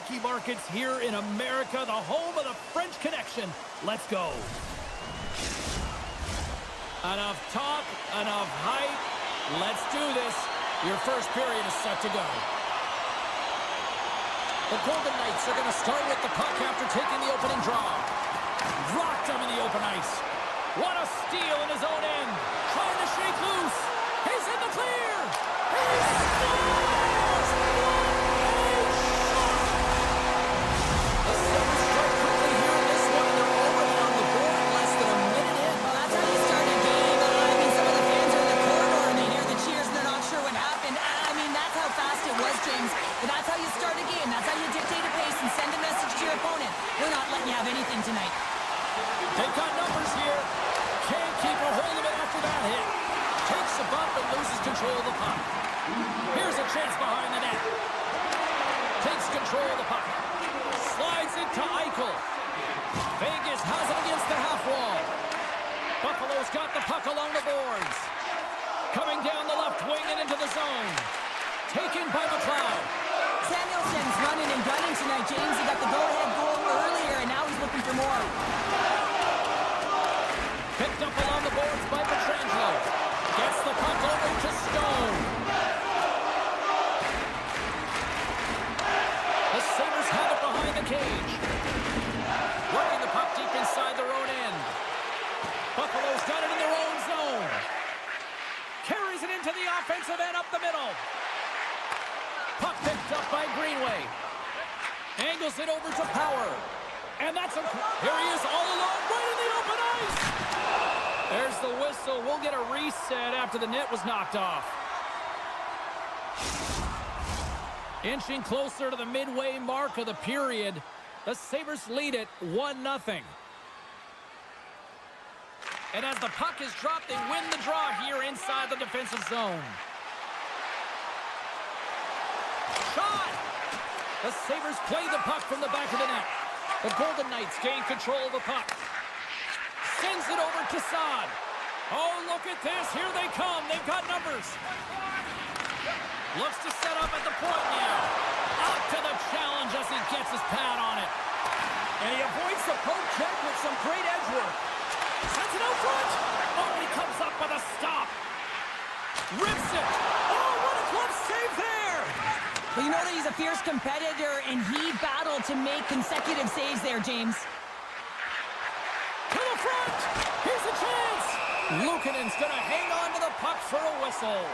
hockey markets here in America, the home of the French Connection. Let's go. Enough talk, enough hype. Let's do this. Your first period is set to go. The Golden Knights are going to start with the puck after taking the opening draw. Rocked him in the open ice. What a steal in his own end. Trying to shake loose. He's in the clear. He scores! The Sabres strike quickly here in this one. They're already on the board less than a minute in. Well, that's how you start a game. I mean, some of the fans are in the corridor and they hear the cheers and they're not sure what happened. I mean, that's how fast it was, James. But that's how you start a game. That's how you dictate a pace and send a message to your opponent. We're not letting you have anything tonight. They've got numbers here. Can't keep a hold of it after that hit. Takes a bump and loses control of the puck. Here's a chance behind the net. Takes control of the puck. Slides it to Eichel. Vegas has it against the half wall. Buffalo's got the puck along the boards. Coming down the left wing and into the zone. Taken by McLeod. Samuelson's running and gunning tonight, James. He got the go-ahead goal earlier, and now he's looking for more. Picked up along the boards by Pietrangelo. Gets the puck over to Stone. The Sabres have it behind the cage. Working the puck deep inside their own end. Buffalo's got it in their own zone. Carries it into the offensive end up the middle. Puck picked up by Greenway. Angles it over to Power. And that's a... Here he is all alone right in the open ice. There's the whistle. We'll get a reset after the net was knocked off. Inching closer to the midway mark of the period. The Sabres lead it 1-0. And as the puck is dropped, they win the draw here inside the defensive zone. Shot! The Sabres play the puck from the back of the net. The Golden Knights gain control of the puck. Sends it over to Saad. Oh, look at this. Here they come. They've got numbers. Looks to set up at the point now. Out to the challenge as he gets his pad on it. And he avoids the poke check with some great edge work. Sends it out front. Oh, he comes up with a stop. Rips it. Oh, what a glove save there. Well, you know that he's a fierce competitor, and he battled to make consecutive saves there, James. To the front! Here's a chance! Luukkonen's gonna hang on to the puck for a whistle.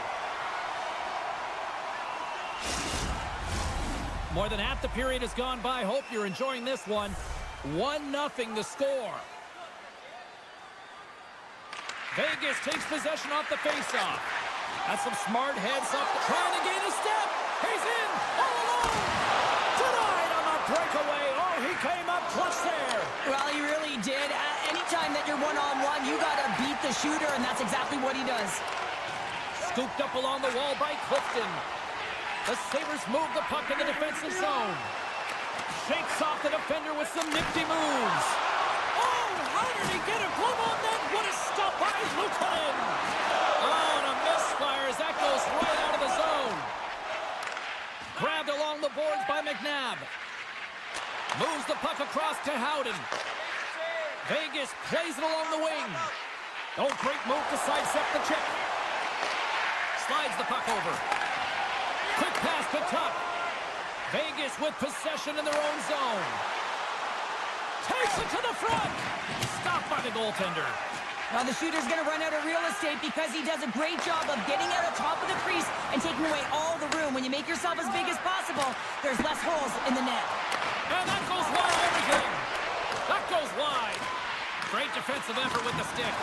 More than half the period has gone by. Hope you're enjoying this one. 1-0 the score. Vegas takes possession off the faceoff. That's some smart heads up, trying to gain a step. He's in, all alone. Denied on the breakaway. Oh, he came up clutch there. Well, he really did. Anytime that you're one-on-one, you got to beat the shooter, and that's exactly what he does. Scooped up along the wall by Clifton. The Sabres move the puck in the defensive zone. Shakes off the defender with some nifty moves. Oh, how did he get a glove on that? What a stop by Luukkonen. Oh, and a misfire as that goes right out of the zone. Grabbed along the boards by McNabb. Moves the puck across to Howden. Vegas plays it along the wing. Oh, great move to sidestep the check. Slides the puck over. Quick pass to Tuck. Vegas with possession in their own zone. Takes it to the front. Stopped by the goaltender. Now the shooter's going to run out of real estate because he does a great job of getting out of top of the crease and taking away all the room. When you make yourself as big as possible, there's less holes in the net. And that goes wide everything. That goes wide. Great defensive effort with the stick.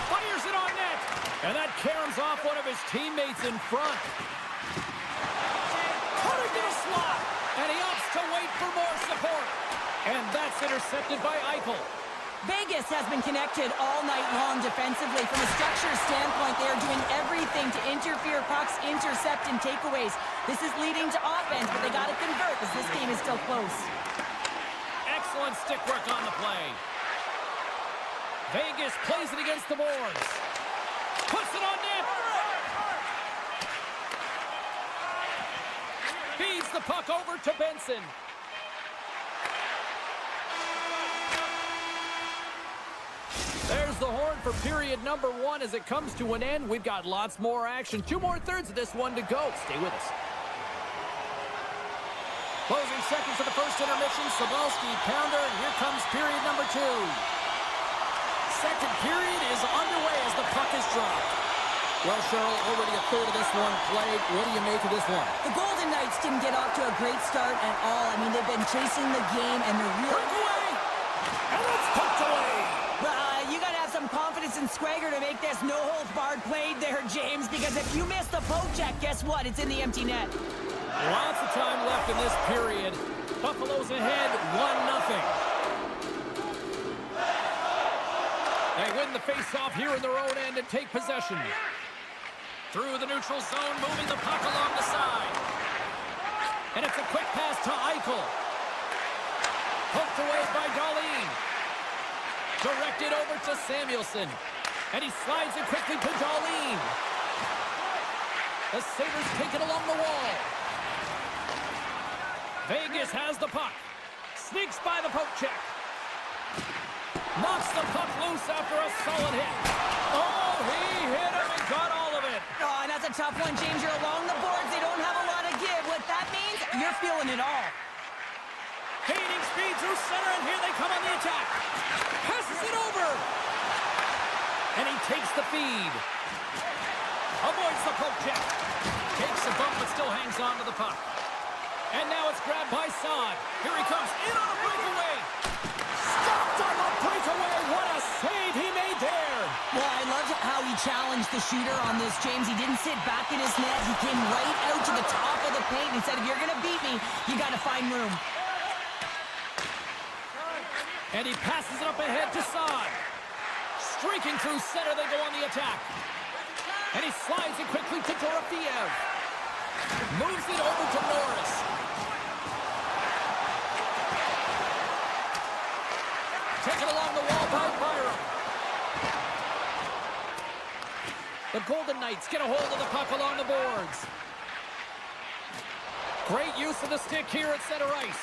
Fires it on net. And that caroms off one of his teammates in front. Cutting to the slot. And he opts to wait for more support. And that's intercepted by Eichel. Vegas has been connected all night long defensively. From a structure standpoint, they are doing everything to interfere pucks, intercept, and takeaways. This is leading to offense, but they got to convert because this game is still close. Excellent stick work on the play. Vegas plays it against the boards. Puts it on net. Feeds the puck over to Benson. There's the horn for period number 1 as it comes to an end. We've got lots more action. 2 more thirds of this one to go. Stay with us. Closing seconds of the first intermission. Sabres pounder, and here comes period number 2. Second period is underway as the puck is dropped. Well, Cheryl, already a third of this one played. What do you make of this one? The Golden Knights didn't get off to a great start at all. I mean, they've been chasing the game, and they're really... Breakaway! And it's pucked away! You got to have some confidence and swagger to make this no-holds-barred play there, James, because if you miss the poke check, guess what? It's in the empty net. Lots of time left in this period. Buffalo's ahead, 1-0. They win the face-off here in their own end and take possession. Through the neutral zone, moving the puck along the side. And it's a quick pass to Eichel. Poked away by Darlene. Directed over to Samuelson. And he slides it quickly to Darlene. The Sabres take it along the wall. Vegas has the puck. Sneaks by the poke check. Knocks the puck loose after a solid hit. Oh, he hit him and got all of it. Oh, and that's a tough one, James. You're along the boards. They don't have a lot of give. What that means, you're feeling it all. Gaining speed through center, and here they come on the attack. Passes it over. And he takes the feed. Avoids the poke check. Takes a bump, but still hangs on to the puck. And now it's grabbed by Saad. Here he comes in on a breakaway. Stopped on the breakaway. What a save he made there. Well, I loved how he challenged the shooter on this, James. He didn't sit back in his net. He came right out to the top of the paint and said, if you're going to beat me, you got to find room. And he passes it up ahead to Saad. Streaking through center, they go on the attack. And he slides it quickly to Dorofiev. Moves it over to Norris. Taken along the wall by Byram. The Golden Knights get a hold of the puck along the boards. Great use of the stick here at center ice.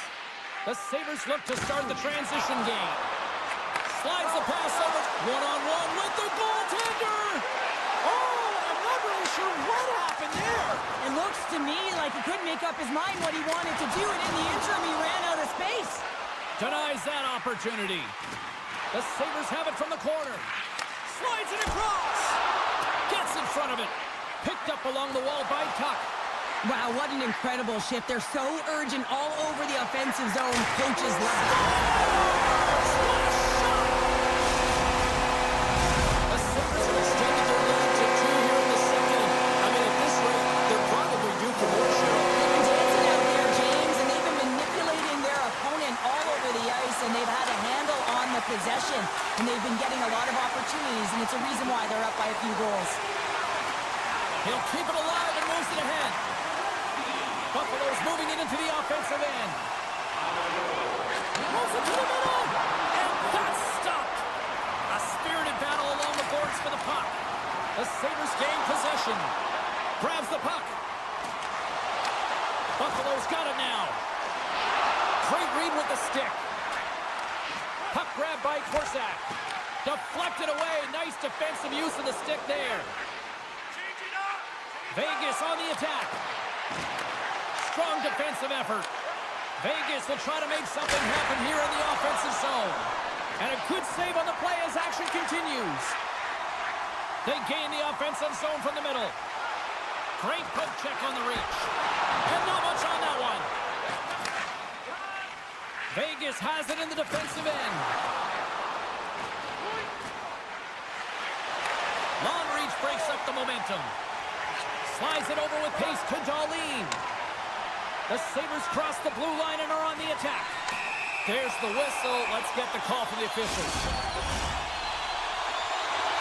The Sabres look to start the transition game. Slides the pass over. One-on-one with the goaltender. Oh, I'm not really sure what happened there. It looks to me like he couldn't make up his mind what he wanted to do, and in the interim, he ran out of space. Denies that opportunity. The Sabres have it from the corner. Slides it across. Gets in front of it. Picked up along the wall by Tuck. Wow, what an incredible shift. They're so urgent all over the offensive zone. Coaches love it. The Sabres have extended their lead to 2 here in the second. I mean, at this rate, they're probably due for more, Cheryl. They've been dancing out there, James, and they've been manipulating their opponent all over the ice, and they've had a handle on the possession, and they've been getting a lot of opportunities, and it's a reason why they're up by a few goals. He'll keep it alive and moves it ahead. Buffalo's moving it into the offensive end. Moves it to the middle. And that's stopped. A spirited battle along the boards for the puck. The Sabres gain possession. Grabs the puck. Buffalo's got it now. Great read with the stick. Puck grabbed by Korsak. Deflected away. Nice defensive use of the stick there. Vegas on the attack. Strong defensive effort. Vegas will try to make something happen here in the offensive zone. And a good save on the play as action continues. They gain the offensive zone from the middle. Great poke check on the reach. And not much on that one. Vegas has it in the defensive end. Long reach breaks up the momentum. Slides it over with pace to Darlene. The Sabres cross the blue line and are on the attack. There's the whistle. Let's get the call from the officials.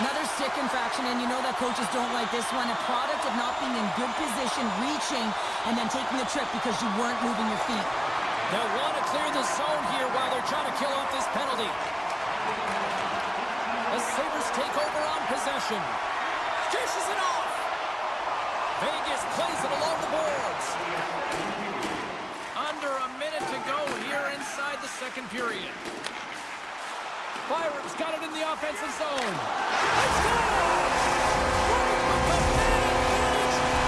Another stick infraction, and you know that coaches don't like this one. A product of not being in good position, reaching, and then taking the trip because you weren't moving your feet. They'll want to clear the zone here while they're trying to kill off this penalty. The Sabres take over on possession. Dishes it off. Vegas plays it along the boards. Under a minute to go here inside the second period. Byron's got it in the offensive zone. Let's go!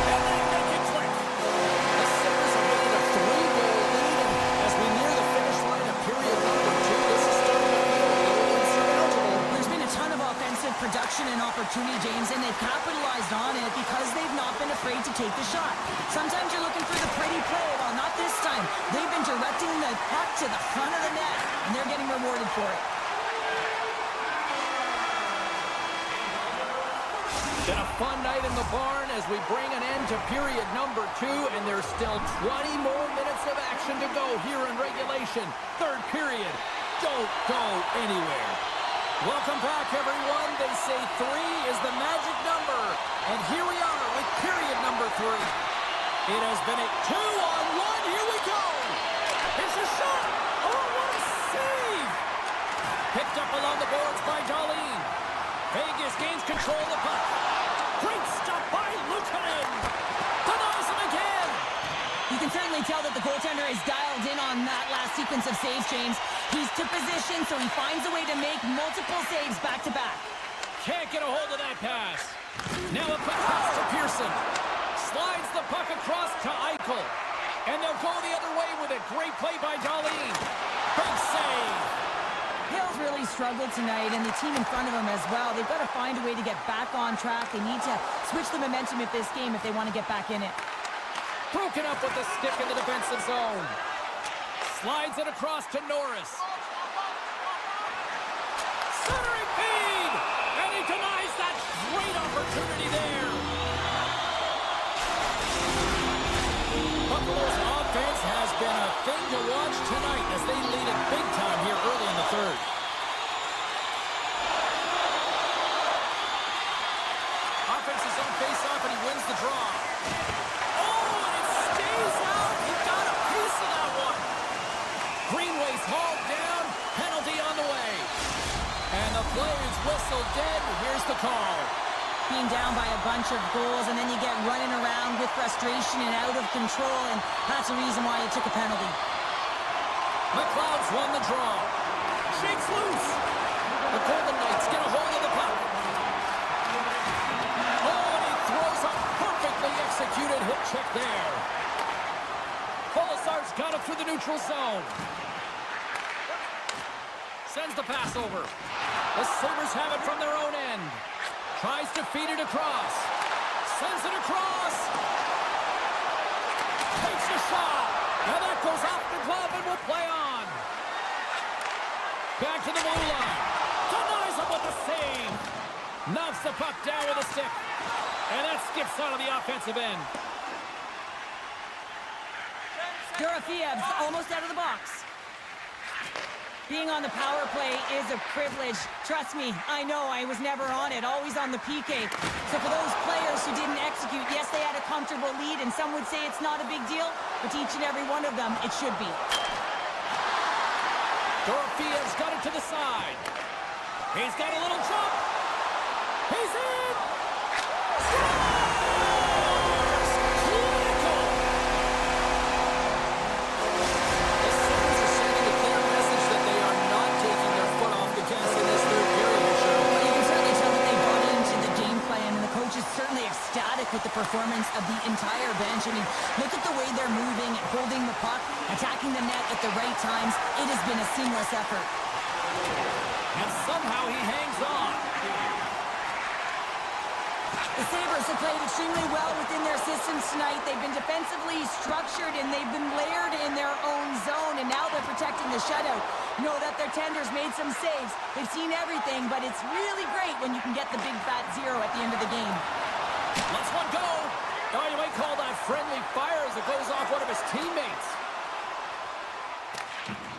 And they make it click. The Sabres have made a 3-goal lead, and as we near the finish line of period number 2, this is starting to feel a little insurmountable. There's been a ton of offensive production and opportunity, James, and they've capitalized on it because they've not been afraid to take the shot. Sometimes you're looking for the pretty play. Well, not this time. They've been directing the puck to the front of the net, and they're getting rewarded for it. Been a fun night in the barn as we bring an end to period number 2, and there's still 20 more minutes of action to go here in regulation. Third period. Don't go anywhere. Welcome back, everyone. They say 3 is the magic number, and here we are with period number 3. It has been a 2-on-1. Here we go. It's a shot. Oh, what a save. Picked up along the boards by Darlene. Vegas gains control of the puck. Great stop by Luukkonen. Denies him again. You can certainly tell that the goaltender is dialed in on that last sequence of saves, James. He's to position, so he finds a way to make multiple saves back-to-back. Can't get a hold of that pass. Now a quick pass to Pearson. Slides the puck across to Eichel. And they'll go the other way with a great play by Darlene. Big save. Hill's really struggled tonight, and the team in front of him as well. They've got to find a way to get back on track. They need to switch the momentum of this game if they want to get back in it. Broken up with the stick in the defensive zone. Slides it across to Norris. Centering feed! And he denies that great opportunity there. Buffalo's offense has been a thing to watch tonight as they lead it big time here early in the third. Offense is on face-off, and he wins the draw. Oh, and it stays out. He got a piece of that one. Greenway's hauled down. Penalty on the way. And the play is whistled dead. Here's the call. Being down by a bunch of goals, and then you get running around with frustration and out of control, and that's the reason why you took a penalty. McLeod's won the draw. Shakes loose. The Golden Knights get a hold of the puck. Oh, and he throws a perfectly executed hook check there. Polisar's got it through the neutral zone. Sends the pass over. The Sabres have it from their own end. Tries to feed it across. Sends it across. Takes a shot. Now that goes off the glove and will play on. Back to the blue line. Denies him with the save. Knocks the puck down with a stick. And that skips out of the offensive end. Dorofiev's almost out of the box. Being on the power play is a privilege. Trust me, I know I was never on it, always on the PK. So for those players who didn't execute, yes, they had a comfortable lead, and some would say it's not a big deal, but to each and every one of them, it should be. Dorofiev's got it to the side. He's got a little jump. He's in! Certainly ecstatic with the performance of the entire bench. I mean, look at the way they're moving, holding the puck, attacking the net at the right times. It has been a seamless effort. And somehow he hangs on. The Sabres have played extremely well within their systems tonight. They've been defensively structured, and they've been layered in their own zone, and now they're protecting the shutout. You know that their tenders made some saves. They've seen everything, but it's really great when you can get the big fat zero at the end of the game. Let's one go. Oh, you might call that friendly fire as it goes off one of his teammates.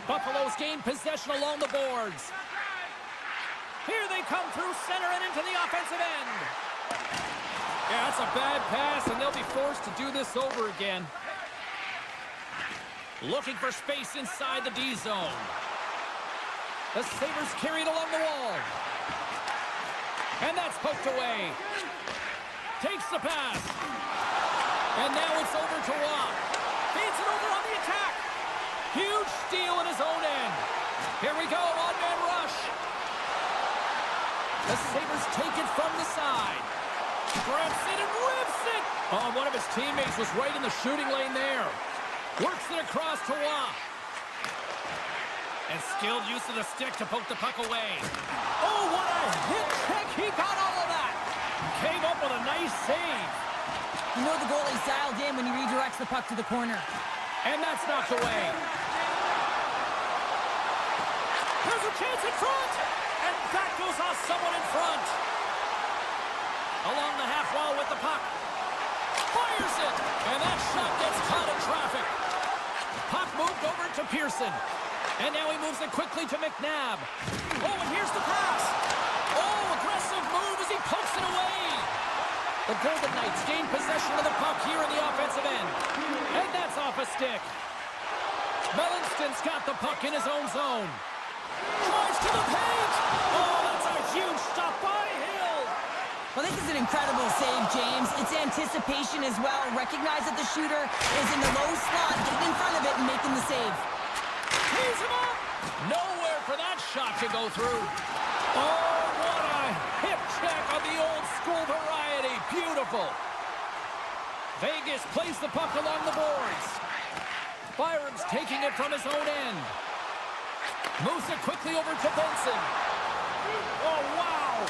Buffalo's gained possession along the boards. Here they come through center and into the offensive end. Yeah, that's a bad pass, and they'll be forced to do this over again. Looking for space inside the D zone. The Sabres carried along the wall. And that's poked away. Takes the pass. And now it's over to Rock. Feeds it over on the attack. Huge steal in his own end. Here we go, one-man rush. The Sabres take it from the side. Grabs it and rips it. Oh, one of his teammates was right in the shooting lane there. Works it across to Waugh. And skilled use of the stick to poke the puck away. Oh, what a hit check. He got all of that. Came up with a nice save. You know the goalie's dialed in when he redirects the puck to the corner. And that's knocked away. There's a chance in front. And that goes off someone in front. Along the half wall with the puck. Fires it. And that shot gets caught in traffic. Puck moved over to Pearson. And now he moves it quickly to McNabb. Oh, and here's the pass. Oh, aggressive move as he pokes it away. The Golden Knights gain possession of the puck here in the offensive end. And that's off a stick. Mellinston's got the puck in his own zone. Drives to the paint. Oh, that's a huge stop by Hill. Well, this is an incredible save, James. It's anticipation as well. Recognize that the shooter is in the low slot, getting in front of it and making the save. Tees him up. Nowhere for that shot to go through. Oh, what a hip check on the old school variety. Beautiful. Vegas plays the puck along the boards. Byram's taking it from his own end. Moves it quickly over to Benson. Oh, wow.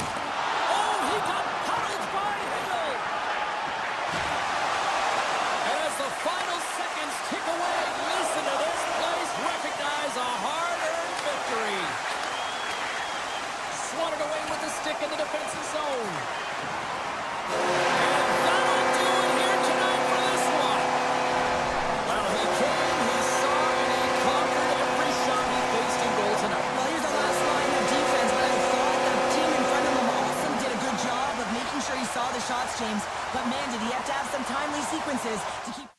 Oh, he got puddled by Hill. And as the final seconds tick away, listen to this place recognize a hard-earned victory. Swatted away with the stick in the defensive zone. And that'll do it here tonight for this one. Well, he came, he saw, and he conquered every shot he faced in goal tonight. Well, here's the last line of defense, but I thought the team in front of him also did a good job of making sure he saw the shots, James. But man, did he have to have some timely sequences to keep...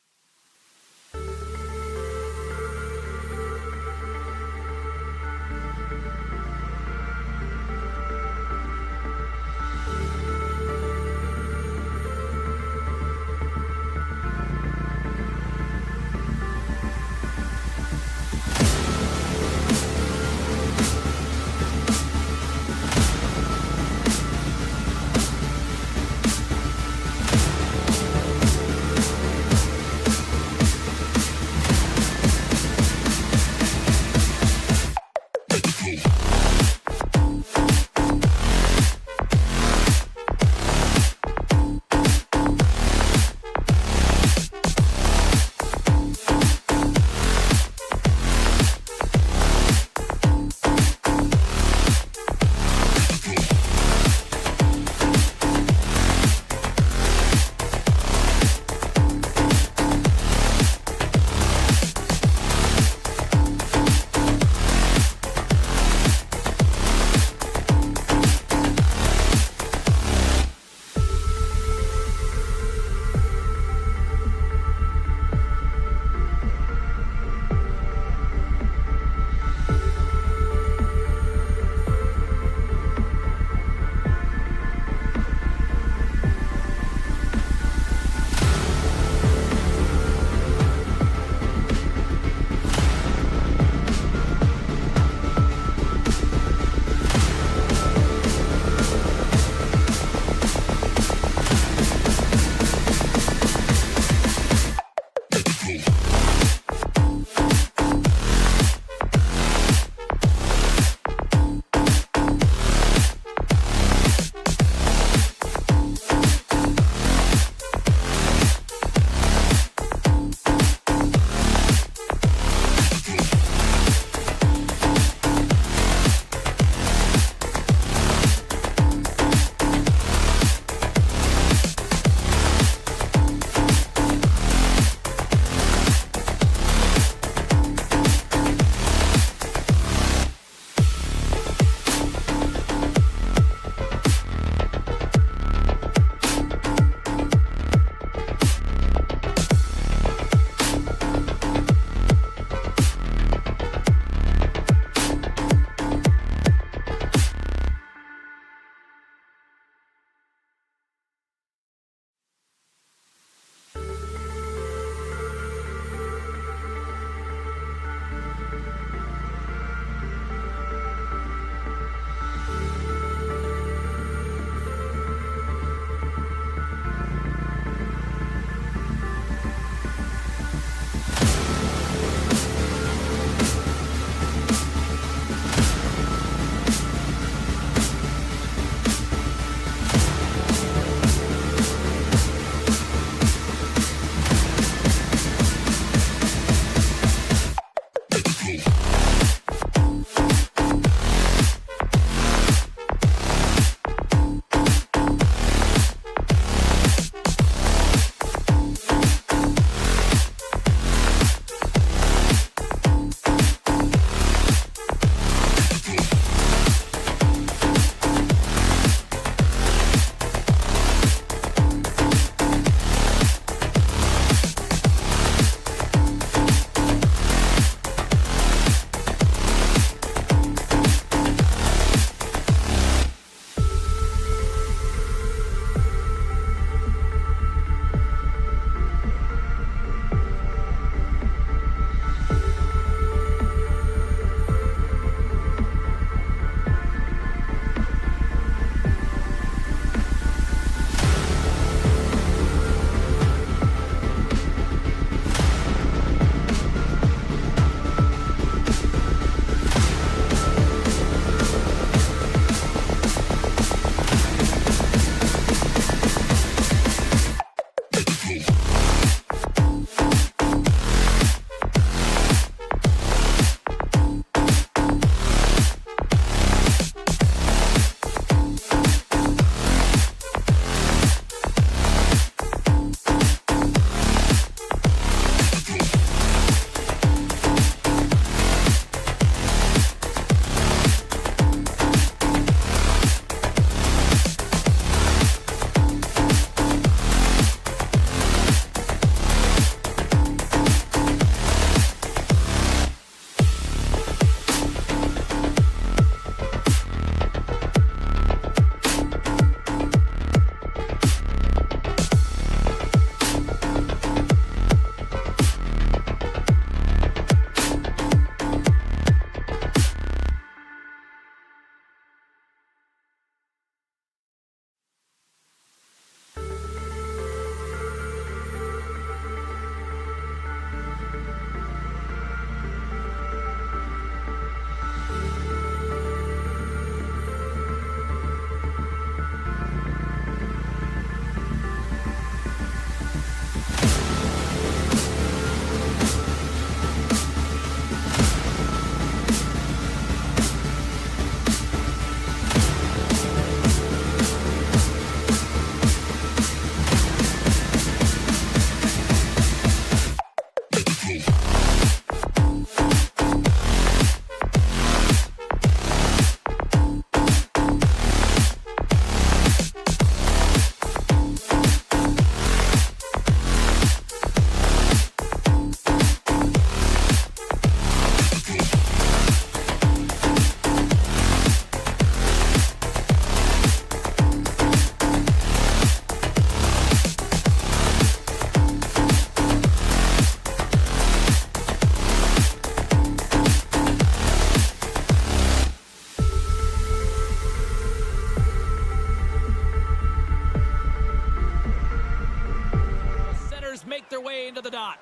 away into the dot.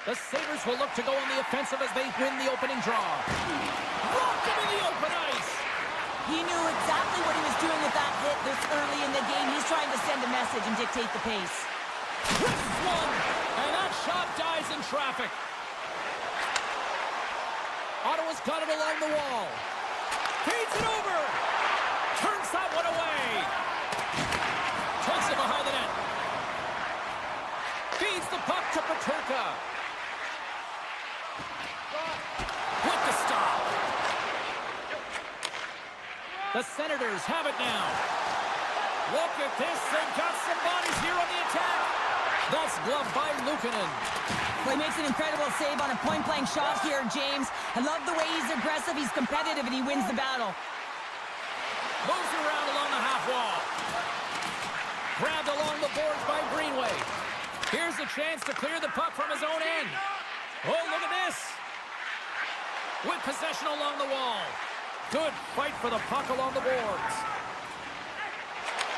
The Sabres will look to go on the offensive as they win the opening draw. Blocked him in the open ice. He knew exactly what he was doing with that hit this early in the game. He's trying to send a message and dictate the pace. Wrists one, and that shot dies in traffic. Ottawa's got it along the wall. Feeds it over. Turns that one away. Takes it behind the net. Feeds the puck to Peterka. With the stop. The Senators have it now. Look at this. They've got some bodies here on the attack. That's gloved by Luukkonen. Well, he makes an incredible save on a point-blank shot here, James. I love the way he's aggressive, he's competitive, and he wins the battle. Moves around along the half wall. Grabbed along the boards by Greenway. Here's a chance to clear the puck from his own end. Oh, look at this. With possession along the wall. Good fight for the puck along the boards.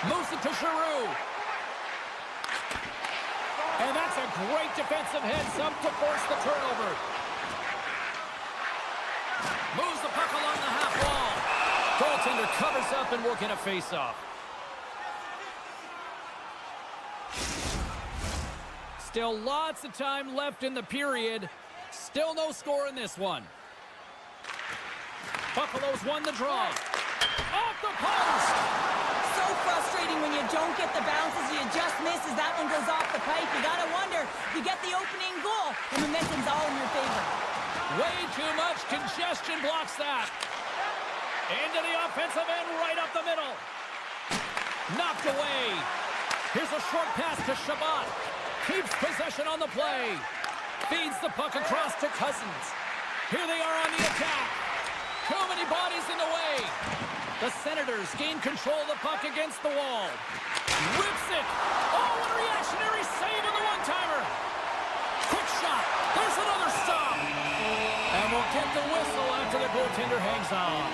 Moves it to Giroux. And that's a great defensive heads-up to force the turnover. Moves the puck along the half wall. Goaltender covers up and will get a face-off. Still lots of time left in the period. Still no score in this one. Buffalo's won the draw. Off the post! So frustrating when you don't get the bounces, you just miss as that one goes off the pipe. You gotta wonder, you get the opening goal, and momentum's all in your favor. Way too much congestion blocks that. Into the offensive end, right up the middle. Knocked away. Here's a short pass to Shabbat. Keeps possession on the play. Feeds the puck across to Cousins. Here they are on the attack. Too many bodies in the way. The Senators gain control of the puck against the wall. Rips it. Oh, what a reactionary save on the one-timer. Quick shot. There's another stop. And we'll get the whistle after the goaltender hangs on.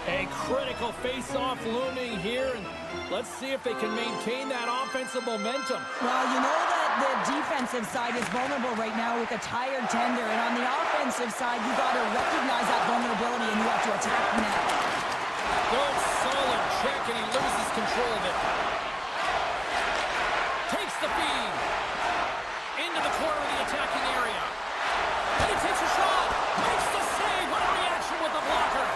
A critical face-off looming here, and let's see if they can maintain that offensive momentum. Well, you know that the defensive side is vulnerable right now with a tired tender, and on the offensive side, you got to recognize that vulnerability and you have to attack the net. Good, solid check, and he loses control of it. Takes the feed. Into the corner of the attacking area. And he takes a shot. Makes the save. What a reaction with the blocker.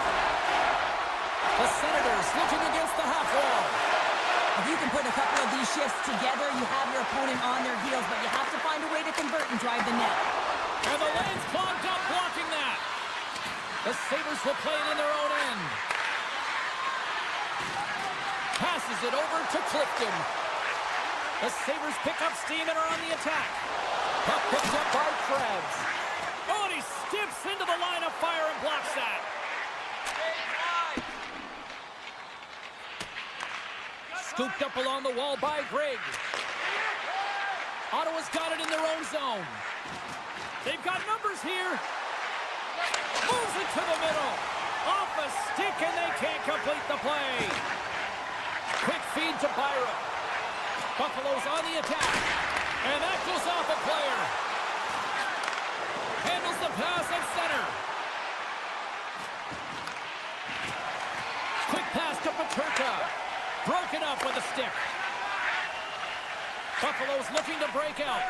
The Senators looking against the half wall. If you can put a couple of these shifts together, you have your opponent on their heels, but you have to find a way to convert and drive the net. And the lane's clogged up blocking that. The Sabres will play it in their own end. Passes it over to Clifton. The Sabres pick up steam and are on the attack. Puck picked up by Krebs. Oh, and he steps into the line of fire and blocks that. Scooped up along the wall by Grigg. Ottawa's got it in their own zone. They've got numbers here. Moves it to the middle. Off a stick, and they can't complete the play. Quick feed to Byron. Buffalo's on the attack. And that goes off a player. Handles the pass at center. Quick pass to Peterka. Broken up with a stick. Buffalo's looking to break out.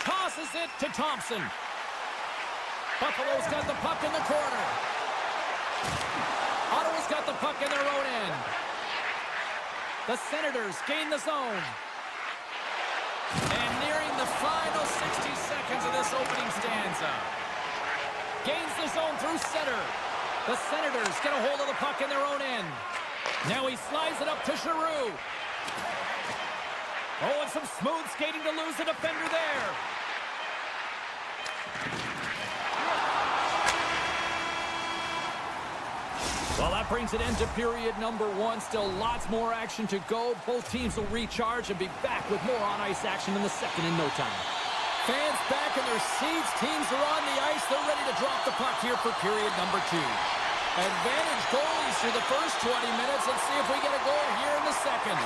Tosses it to Thompson. Buffalo's got the puck in the corner. Ottawa's got the puck in their own end. The Senators gain the zone. And nearing the final 60 seconds of this opening stanza. Gains the zone through center. The Senators get a hold of the puck in their own end. Now he slides it up to Giroux. Oh, and some smooth skating to lose the defender there. Well, that brings an end to period number one. Still lots more action to go. Both teams will recharge and be back with more on-ice action in the second in no time. Fans back in their seats. Teams are on the ice. They're ready to drop the puck here for period number two. Advantage goalies through the first 20 minutes. Let's see if we get a goal here in the second.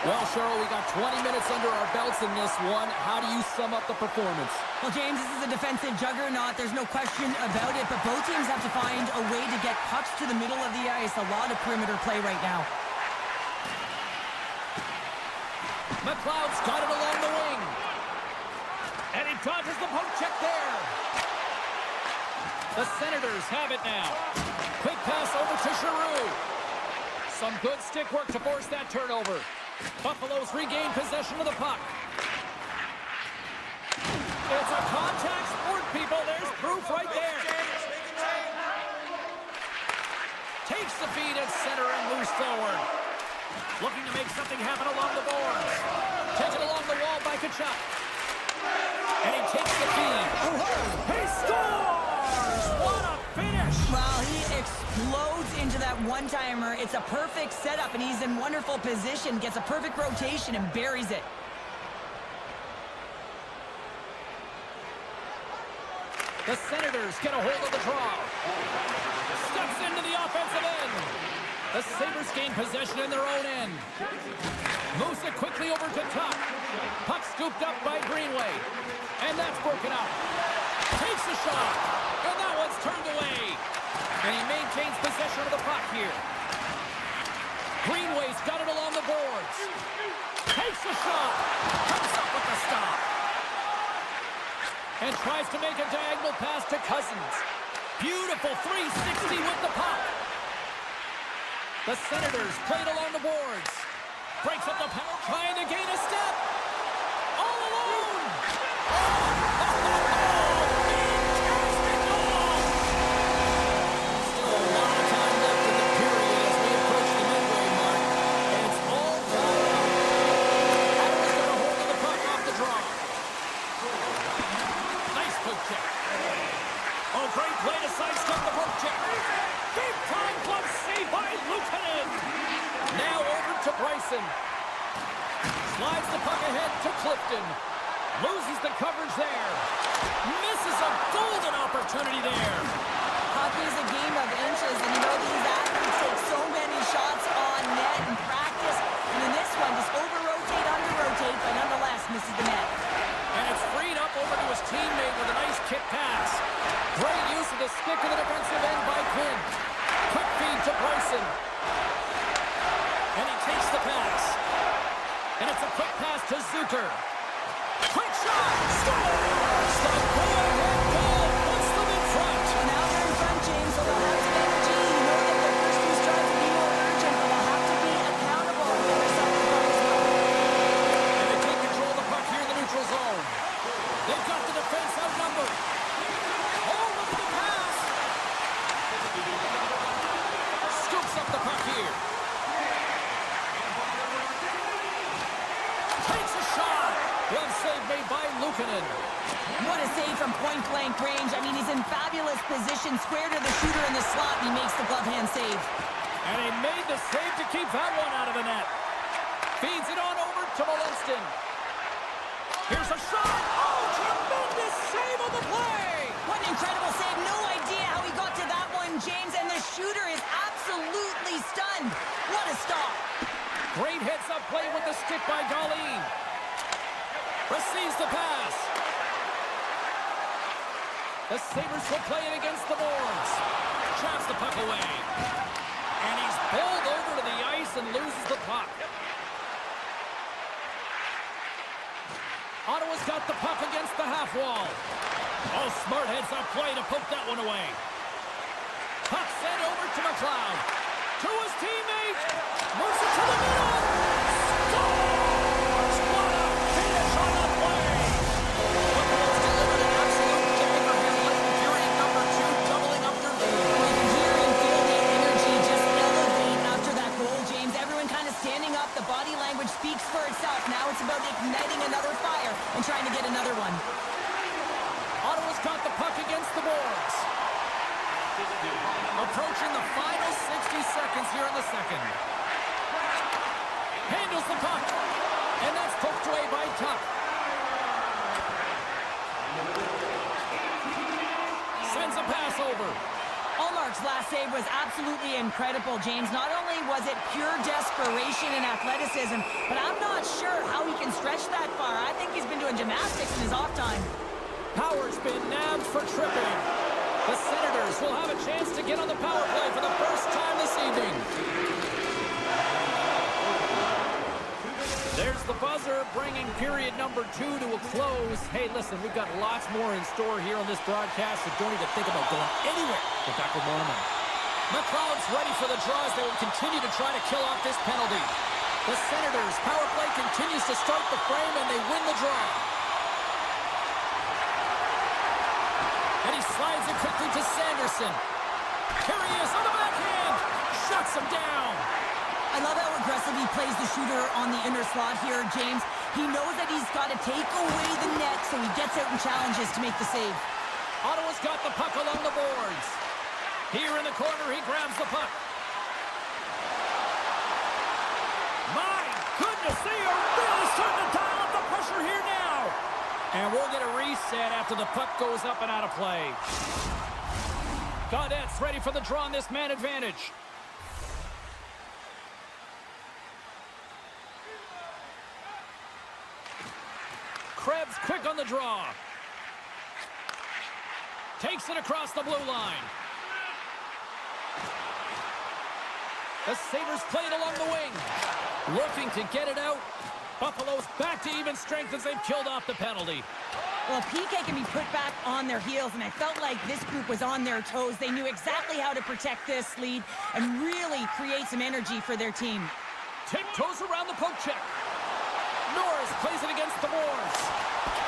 Well, Cheryl, we got 20 minutes under our belts in this one. How do you sum up the performance? Well, James, this is a defensive juggernaut. There's no question about it, but both teams have to find a way to get pucks to the middle of the ice. A lot of perimeter play right now. McLeod's got it along the wing. And he dodges the poke check there. The Senators have it now. Quick pass over to Giroux. Some good stick work to force that turnover. Buffalo's regained possession of the puck. It's a contact sport, people. There's proof right there. Takes the feed at center and moves forward. Looking to make something happen along the boards. Taken along the wall by Kachuk. And he takes the feed. He scores! What a finish! Well, he explodes into that one-timer. It's a perfect setup, and he's in wonderful position. Gets a perfect rotation and buries it. The Senators get a hold of the draw. Steps into the offensive end. The Sabres gain possession in their own end. Moves it quickly over to Tuck. Puck scooped up by Greenway. And that's broken up. Takes a shot. And that one's turned away. And he maintains possession of the puck here. Greenway's got it along the boards. Takes a shot. Comes up with the stop. And tries to make a diagonal pass to Cousins. Beautiful 360 with the puck. The Senators played along the boards. Breaks up the power, trying to gain a step. All alone. Fantastic goal. Still a lot of time left in the period as we approach the midway mark. And it's all tied up. Ottawa's got a hold of the puck off the draw. Nice poke check. Oh, great play to sidestep the poke check. Big time glove save by Luukkonen. Now over to Bryson. Slides the puck ahead to Clifton. Loses the coverage there. Misses a golden opportunity there. Hockey is a game of inches, and you know these athletes take so many shots on net in practice. And in this one, just over-rotate, under-rotate, but nonetheless misses the net. And it's freed up over to his teammate with a nice kick pass. Great use of the stick to the defensive end by Quinn. Quick feed to Bryson. And he takes the pass. And it's a quick pass to Zucker. Quick shot! Scores! The go-ahead goal puts them in front. Well, now they're in front, James, so they'll have to energy. You know that their first two strides will be more urgent, but they'll have to be accountable and get themselves in front as well. And they take control of the puck here in the neutral zone. They've got the defense outnumbered. Oh, look at the pass! Scoops up the puck here. Takes a shot. Glove save made by Luukkonen. What a save from point-blank range. I mean, he's in fabulous position, square to the shooter in the slot, and he makes the glove hand save. And he made the save to keep that one out of the net. Feeds it on over to Molinston. Here's a shot. Oh, tremendous save on the play. What an incredible save. No idea how he got to that one, James, and the shooter is absolutely stunned. What a stop. Great heads-up play with the stick by Darlene. Receives the pass. The Sabres will play it against the boards. Chops the puck away. And he's bowled over to the ice and loses the puck. Ottawa's got the puck against the half wall. Oh, smart heads-up play to poke that one away. Puck sent over to McLeod. To his teammate. Moves it to the middle. Scores! What a finish on the play. Buffalo's delivered an absolute dagger here late in period number 2, doubling up their lead. Well, you can hear and feel the energy just elevate after that goal, James. Everyone kind of standing up. The body language speaks for itself. Now it's about igniting another fire and trying to get another one. Ottawa's got the puck against the boards. Approaching the final 60 seconds here in the second. Handles the puck. And that's poked away by Tuck. Sends a pass over. Ullmark's last save was absolutely incredible, James. Not only was it pure desperation and athleticism, but I'm not sure how he can stretch that far. I think he's been doing gymnastics in his off time. Power's been nabbed for tripping. The Senators will have a chance to get on the power play for the first time this evening. There's the buzzer, bringing period number 2 to a close. Hey, listen, we've got lots more in store here on this broadcast, so don't even think about going anywhere. We're back with more in a moment. McLeod's ready for the draws. They will continue to try to kill off this penalty. The Senators' power play continues to start the frame, and they win the draw. And he slides it quickly to Sanderson. Here he is on the backhand. Shuts him down. I love how aggressive he plays the shooter on the inner slot here, James. He knows that he's got to take away the net, so he gets out and challenges to make the save. Ottawa's got the puck along the boards. Here in the corner, he grabs the puck. My goodness, they are really starting to dial up the pressure here now. And we'll get a reset after the puck goes up and out of play. Gaudette's ready for the draw on this man advantage. Krebs quick on the draw. Takes it across the blue line. The Sabres play it along the wing. Looking to get it out. Buffalo's back to even strength as they've killed off the penalty. Well, PK can be put back on their heels, and I felt like this group was on their toes. They knew exactly how to protect this lead and really create some energy for their team. Tiptoes around the poke check. Norris plays it against the boards.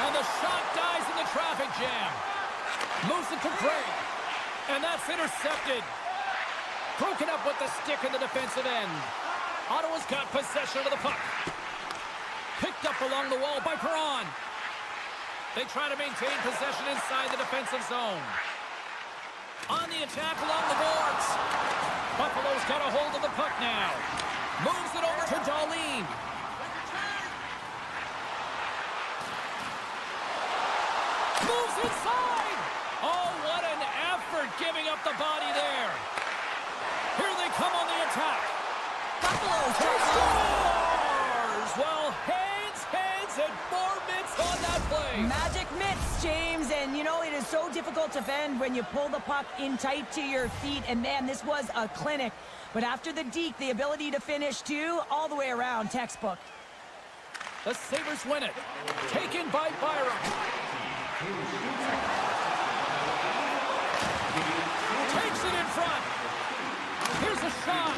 And the shot dies in the traffic jam. Moves it to Gray. And that's intercepted. Broken up with the stick in the defensive end. Ottawa's got possession of the puck. Picked up along the wall by Perron. They try to maintain possession inside the defensive zone. On the attack along the boards. Buffalo's got a hold of the puck now. Moves it over to Darlene. Moves inside! Oh, what an effort giving up the body there. Here they come on the attack. Buffalo's Scores! Well, heads, and more mitts on that play. Magic mitts, James, and you know, it is so difficult to bend when you pull the puck in tight to your feet, and man, this was a clinic. But after the deke, the ability to finish too, all the way around, textbook. The Sabres win it. Taken by Byram. Takes it in front. Here's a shot.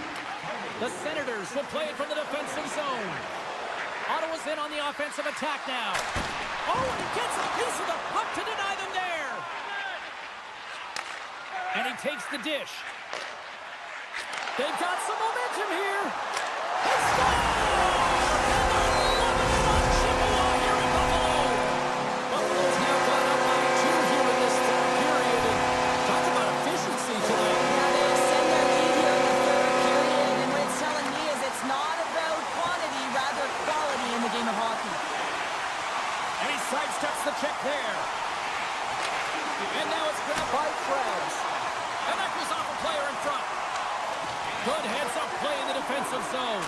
The Senators will play it from the defensive zone. Ottawa's in on the offensive attack now. Oh, and he gets a piece of the puck to deny them there. And he takes the dish. They've got some momentum here. He scores! Sidesteps the check there. And now it's grabbed by Krebs. And that goes off a player in front. Good heads-up play in the defensive zone.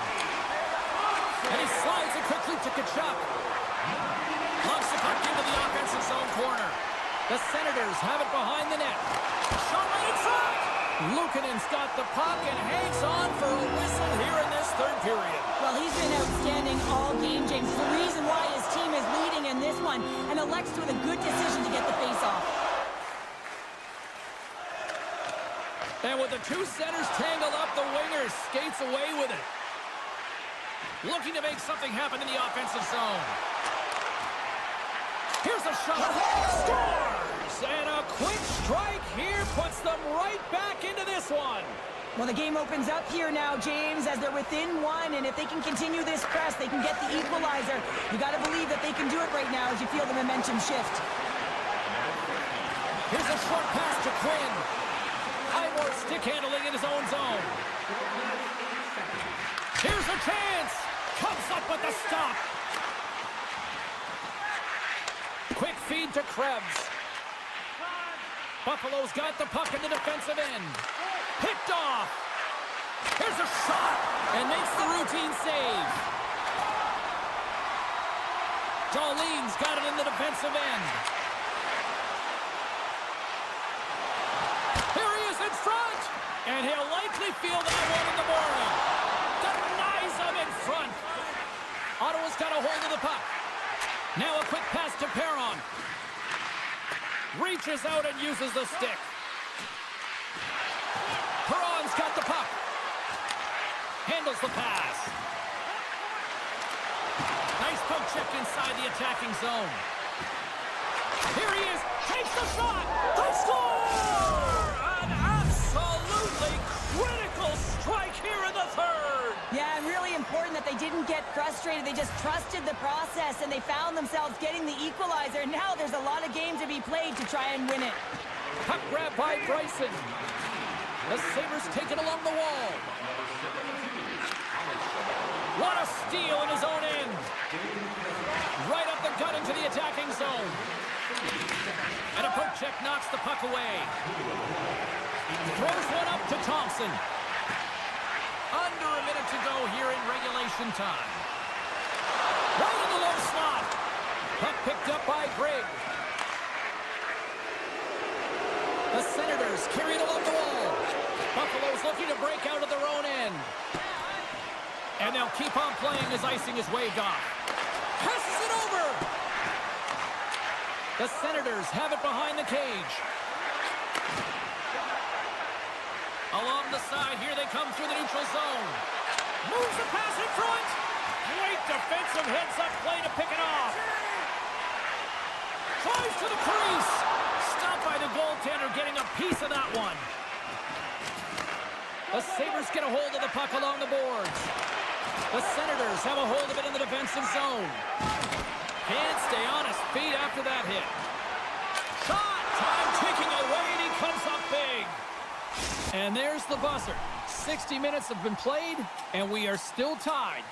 And he slides it quickly to Tkachuk. Lunks the puck into the offensive zone corner. The Senators have it behind the net. Shot right inside. Luukkonen's got the puck and hangs on for a whistle here in this third period. Well, he's been outstanding all game, James. The reason why his team is leading in this one, and elects with a good decision to get the face-off. And with the two centers tangled up, the winger skates away with it. Looking to make something happen in the offensive zone. Here's a shot. Scores! And a quick strike here puts them right back into this one. Well, the game opens up here now, James, as they're within one, and if they can continue this press, they can get the equalizer. You got to believe that they can do it right now as you feel the momentum shift. Here's a short pass to Quinn. Highmore stick handling in his own zone. Here's a chance. Comes up with the stop. Quick feed to Krebs. Buffalo's got the puck in the defensive end. Picked off. Here's a shot. And makes the routine save. Darlene's got it in the defensive end. Here he is in front. And he'll likely feel that one in the morning. Denies him in front. Ottawa's got a hold of the puck. Now a quick pass to Perron. Reaches out and uses the stick. Perron's got the puck. Handles the pass. Nice poke check inside the attacking zone. Here he is. Takes the shot. They score! An absolutely critical strike here in the third. Yeah, and really important that they didn't get frustrated. They just trusted the process, and they found themselves getting the equalizer. Now there's a lot of game to be played to try and win it. Puck grab by Bryson. The Sabres take it along the wall. What a steal in his own end. Right up the gut into the attacking zone. And a poke check knocks the puck away. Throws one up to Thompson. Under a minute to go here in regulation time. Right in the low slot. Puck picked up by Grigg. The Senators carry it along the wall. Buffalo's looking to break out of their own end. And they'll keep on playing as icing is waved off. Passes it over. The Senators have it behind the cage. Along the side, here they come through the neutral zone. Moves the pass in front. Great defensive heads-up play to pick it off. Tries to the crease. Stopped by the goaltender, getting a piece of that one. The Sabres get a hold of the puck along the boards. The Senators have a hold of it in the defensive zone. Can't stay on his feet after that hit. Shot! Time ticking away, and he comes up big. And there's the buzzer. 60 minutes have been played, and we are still tied.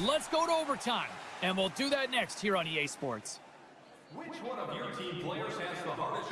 Let's go to overtime, and we'll do that next here on EA Sports. Which one of your team players has the hardest?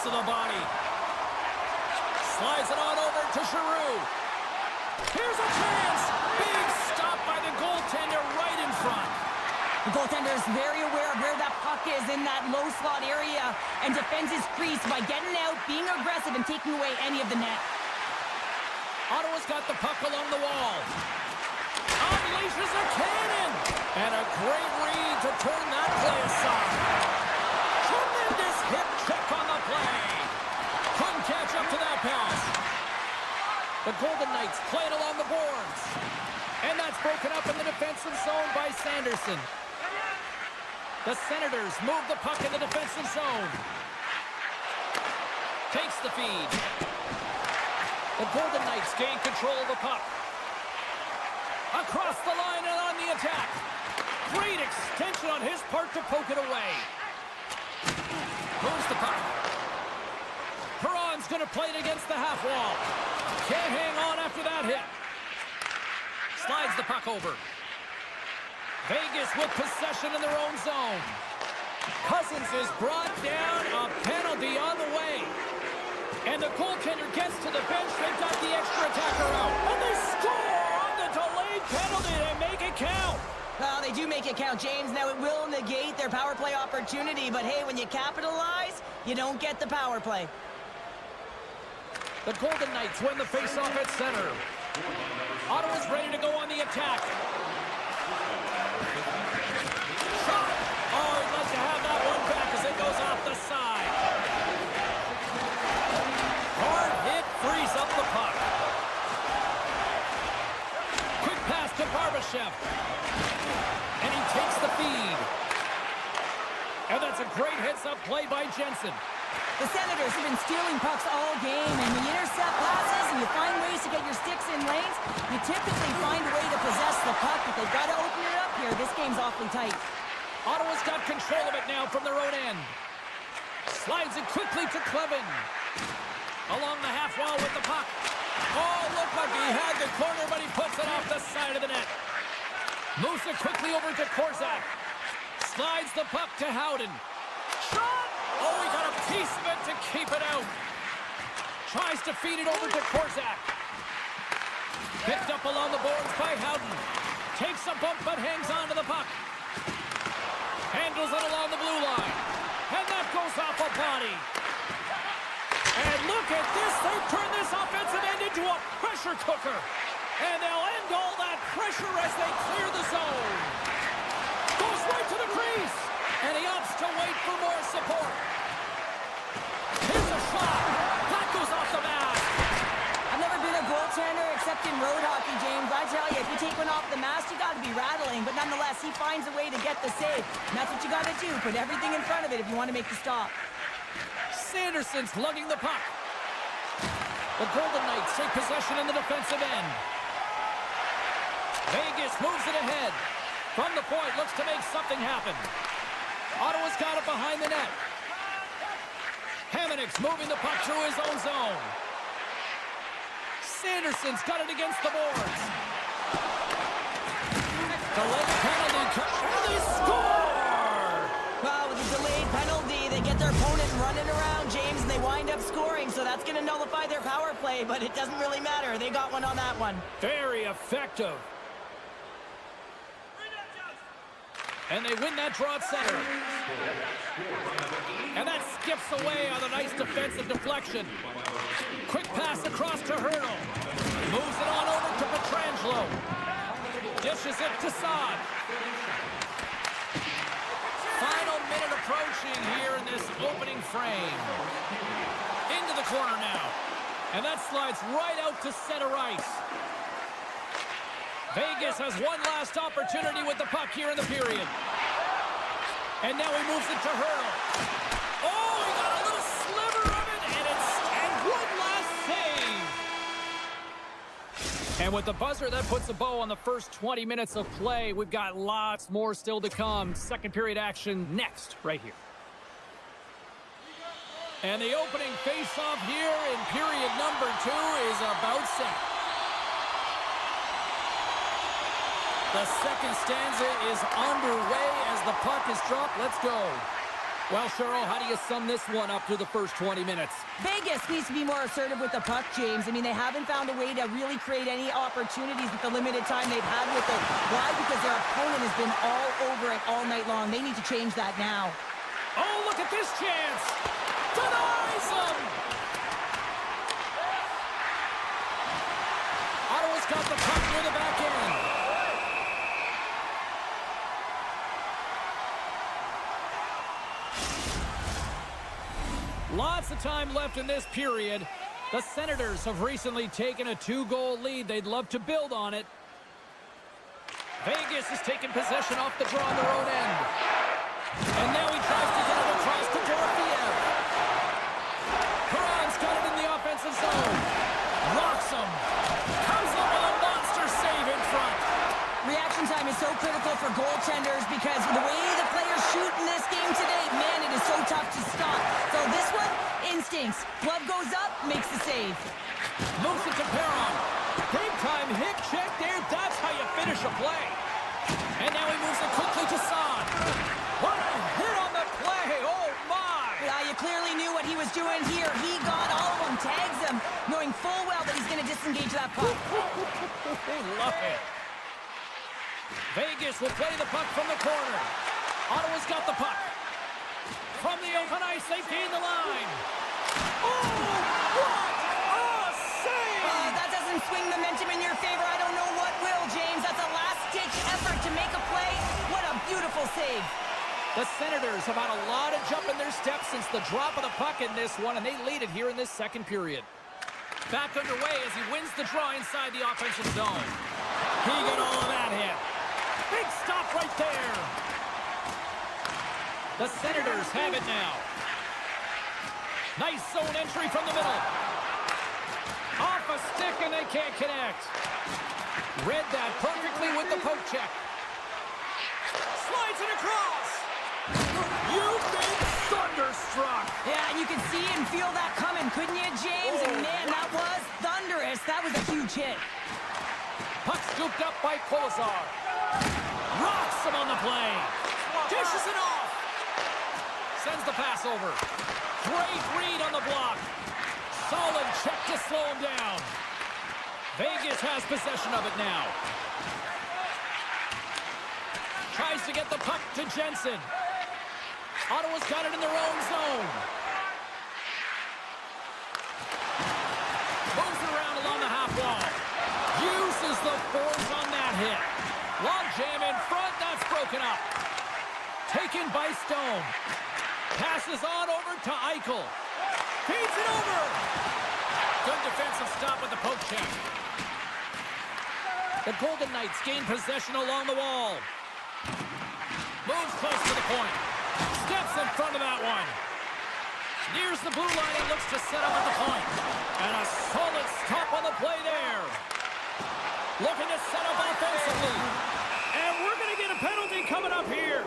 to the body. Slides it on over to Giroux. Here's a chance. Big stop by the goaltender right in front. The goaltender is very aware of where that puck is in that low slot area and defends his crease by getting out, being aggressive, and taking away any of the net. Ottawa's got the puck along the wall. Unleashes a cannon. And a great read to turn that play aside. Tremendous hip check on the play. Couldn't catch up to that pass. The Golden Knights play it along the boards. And that's broken up in the defensive zone by Sanderson. The Senators move the puck in the defensive zone. Takes the feed. The Golden Knights gain control of the puck. Across the line and on the attack. Great extension on his part to poke it away. Moves the puck. Perron's going to play it against the half wall. Can't hang on after that hit. Slides the puck over. Vegas with possession in their own zone. Cousins is brought down. A penalty on the way. And the goaltender gets to the bench. They've got the extra attacker out. And they score on the delayed penalty. They make it count. Well, they do make it count, James. Now, it will negate their power play opportunity. But, hey, when you capitalize, you don't get the power play. The Golden Knights win the faceoff at center. Ottawa's ready to go on the attack. Shot. Oh, he'd like to have that one back as it goes off the side. Hard hit frees up the puck. Quick pass to Barbashev. And he takes the feed. And that's a great heads-up play by Jensen. The Senators have been stealing pucks all game, and when you intercept passes and you find ways to get your sticks in lanes, you typically find a way to possess the puck, but they've got to open it up here. This game's awfully tight. Ottawa's got control of it now from their own end. Slides it quickly to Clevin. Along the half wall with the puck. Oh, looked like he had the corner, but he puts it off the side of the net. Moves it quickly over to Korczak. Slides the puck to Howden. Shot! Oh, he got a piece of it to keep it out. Tries to feed it over to Korczak. Picked up along the boards by Howden. Takes a bump but hangs on to the puck. Handles it along the blue line. And that goes off a body. And look at this. They've turned this offensive end into a pressure cooker. And they'll end all that pressure as they clear the zone. Goes right to the crease. And he opts to wait for more support. Here's a shot. That goes off the mask. I've never been a goaltender except in road hockey, James. I tell you, if you take one off the mask, you got to be rattling. But nonetheless, he finds a way to get the save. And that's what you got to do. Put everything in front of it if you want to make the stop. Sanderson's lugging the puck. The Golden Knights take possession in the defensive end. Vegas moves it ahead. From the point, looks to make something happen. Ottawa's got it behind the net. Hamonic's moving the puck through his own zone. Sanderson's got it against the boards. Delayed penalty, and they score! Well, with a delayed penalty, they get their opponent running around, James, and they wind up scoring, so that's going to nullify their power play, but it doesn't really matter. They got one on that one. Very effective. And they win that draw at center. And that skips away on a nice defensive deflection. Quick pass across to Hurdle. Moves it on over to Pietrangelo. Dishes it to Saad. Final minute approaching here in this opening frame. Into the corner now. And that slides right out to center ice. Vegas has one last opportunity with the puck here in the period. And now he moves it to Hurdle. Oh, he got a little sliver of it, and one last save. And with the buzzer, that puts a bow on the first 20 minutes of play. We've got lots more still to come. Second period action next, right here. And the opening face-off here in period number 2 is about set. The second stanza is underway as the puck is dropped. Let's go. Well, Cheryl, how do you sum this one up through the first 20 minutes? Vegas needs to be more assertive with the puck, James. I mean, they haven't found a way to really create any opportunities with the limited time they've had with it. Why? Because their opponent has been all over it all night long. They need to change that now. Oh, look at this chance! Denies him! Ottawa's got the puck near the back end. Lots of time left in this period. The Senators have recently taken a 2-goal lead. They'd love to build on it. Vegas has taken possession off the draw on their own end. And now he tries to get it across to Dorofiev. Perron's got it in the offensive zone. Rocks him. Comes up with a monster save in front. Reaction time is so critical for goaltenders because the way the players shoot in this game today, man, it is so tough to stop. So this one, instincts. Glove goes up, makes the save. Moves it to Perron. Big time hit check there. That's how you finish a play. And now he moves it quickly to Son. What a hit on the play. Oh, my. Yeah, you clearly knew what he was doing here. He got all of them, tags them, knowing full well that he's going to disengage that puck. Love it. Vegas will play the puck from the corner. Ottawa's got the puck. From the open ice, they gain the line. Oh, what a save! That doesn't swing momentum in your favor. I don't know what will, James. That's a last-ditch effort to make a play. What a beautiful save. The Senators have had a lot of jump in their steps since the drop of the puck in this one, and they lead it here in this second period. Back underway as he wins the draw inside the offensive zone. He got all of that hit. Big stop right there. The Senators have it now. Nice zone entry from the middle. Off a stick and they can't connect. Read that perfectly with the poke check. Slides it across. You've been thunderstruck. Yeah, and you can see and feel that coming, couldn't you, James? And man, that was thunderous. That was a huge hit. Puck scooped up by Kolesar. Rocks him on the play. Dishes it off. Sends the pass over. Great read on the block. Solid check to slow him down. Vegas has possession of it now. Tries to get the puck to Jensen. Ottawa's got it in their own zone. Moves it around along the half wall. Uses the force on that hit. Log jam in front. That's broken up. Taken by Stone. Passes on over to Eichel. Feeds it over. Good defensive stop with the poke check. The Golden Knights gain possession along the wall. Moves close to the point. Steps in front of that one. Nears the blue line and looks to set up at the point. And a solid stop on the play there. Looking to set up offensively. And we're going to get a penalty coming up here.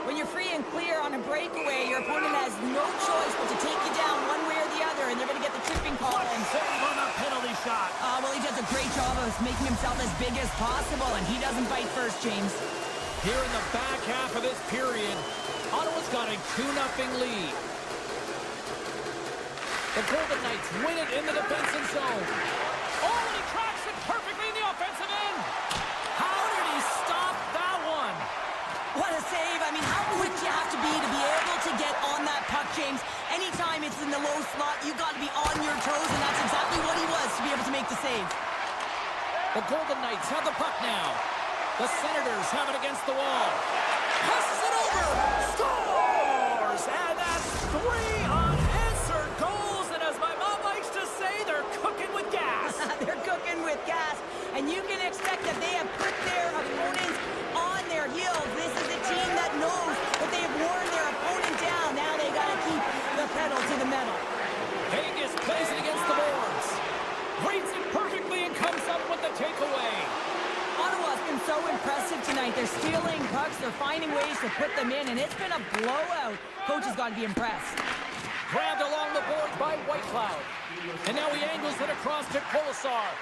When you're free and clear on a breakaway, your opponent has no choice but to take you down one way or the other, and they're going to get the tripping call. Save on a penalty shot. Well, he does a great job of making himself as big as possible, and he doesn't bite first, James. Here in the back half of this period, Ottawa's got a 2-0 lead. The Golden Knights win it in the defensive zone. Oh, and he tracks it perfectly in the offensive end. How did he stop that one? What a save. I mean, how quick do you have to be able to get on that puck, James? Anytime it's in the low slot, you've got to be on your toes, and that's exactly what he was to be able to make the save. The Golden Knights have the puck now. The Senators have it against the wall. Passes it over. Scores! And that's 3 unanswered goals. And as my mom likes to say, they're cooking with gas. They're cooking with gas. And you can expect that they have put their opponents on their heels. This is a team that knows that they have worn their opponent down. Now they got to keep the pedal to the metal. Vegas plays it against the boards. Reads it perfectly and comes up with the takeaway. Ottawa's been so impressive tonight. They're stealing pucks. They're finding ways to put them in, and it's been a blowout. Coach has got to be impressed. Grabbed along the boards by Whitecloud. And now he angles it across to Kolesar.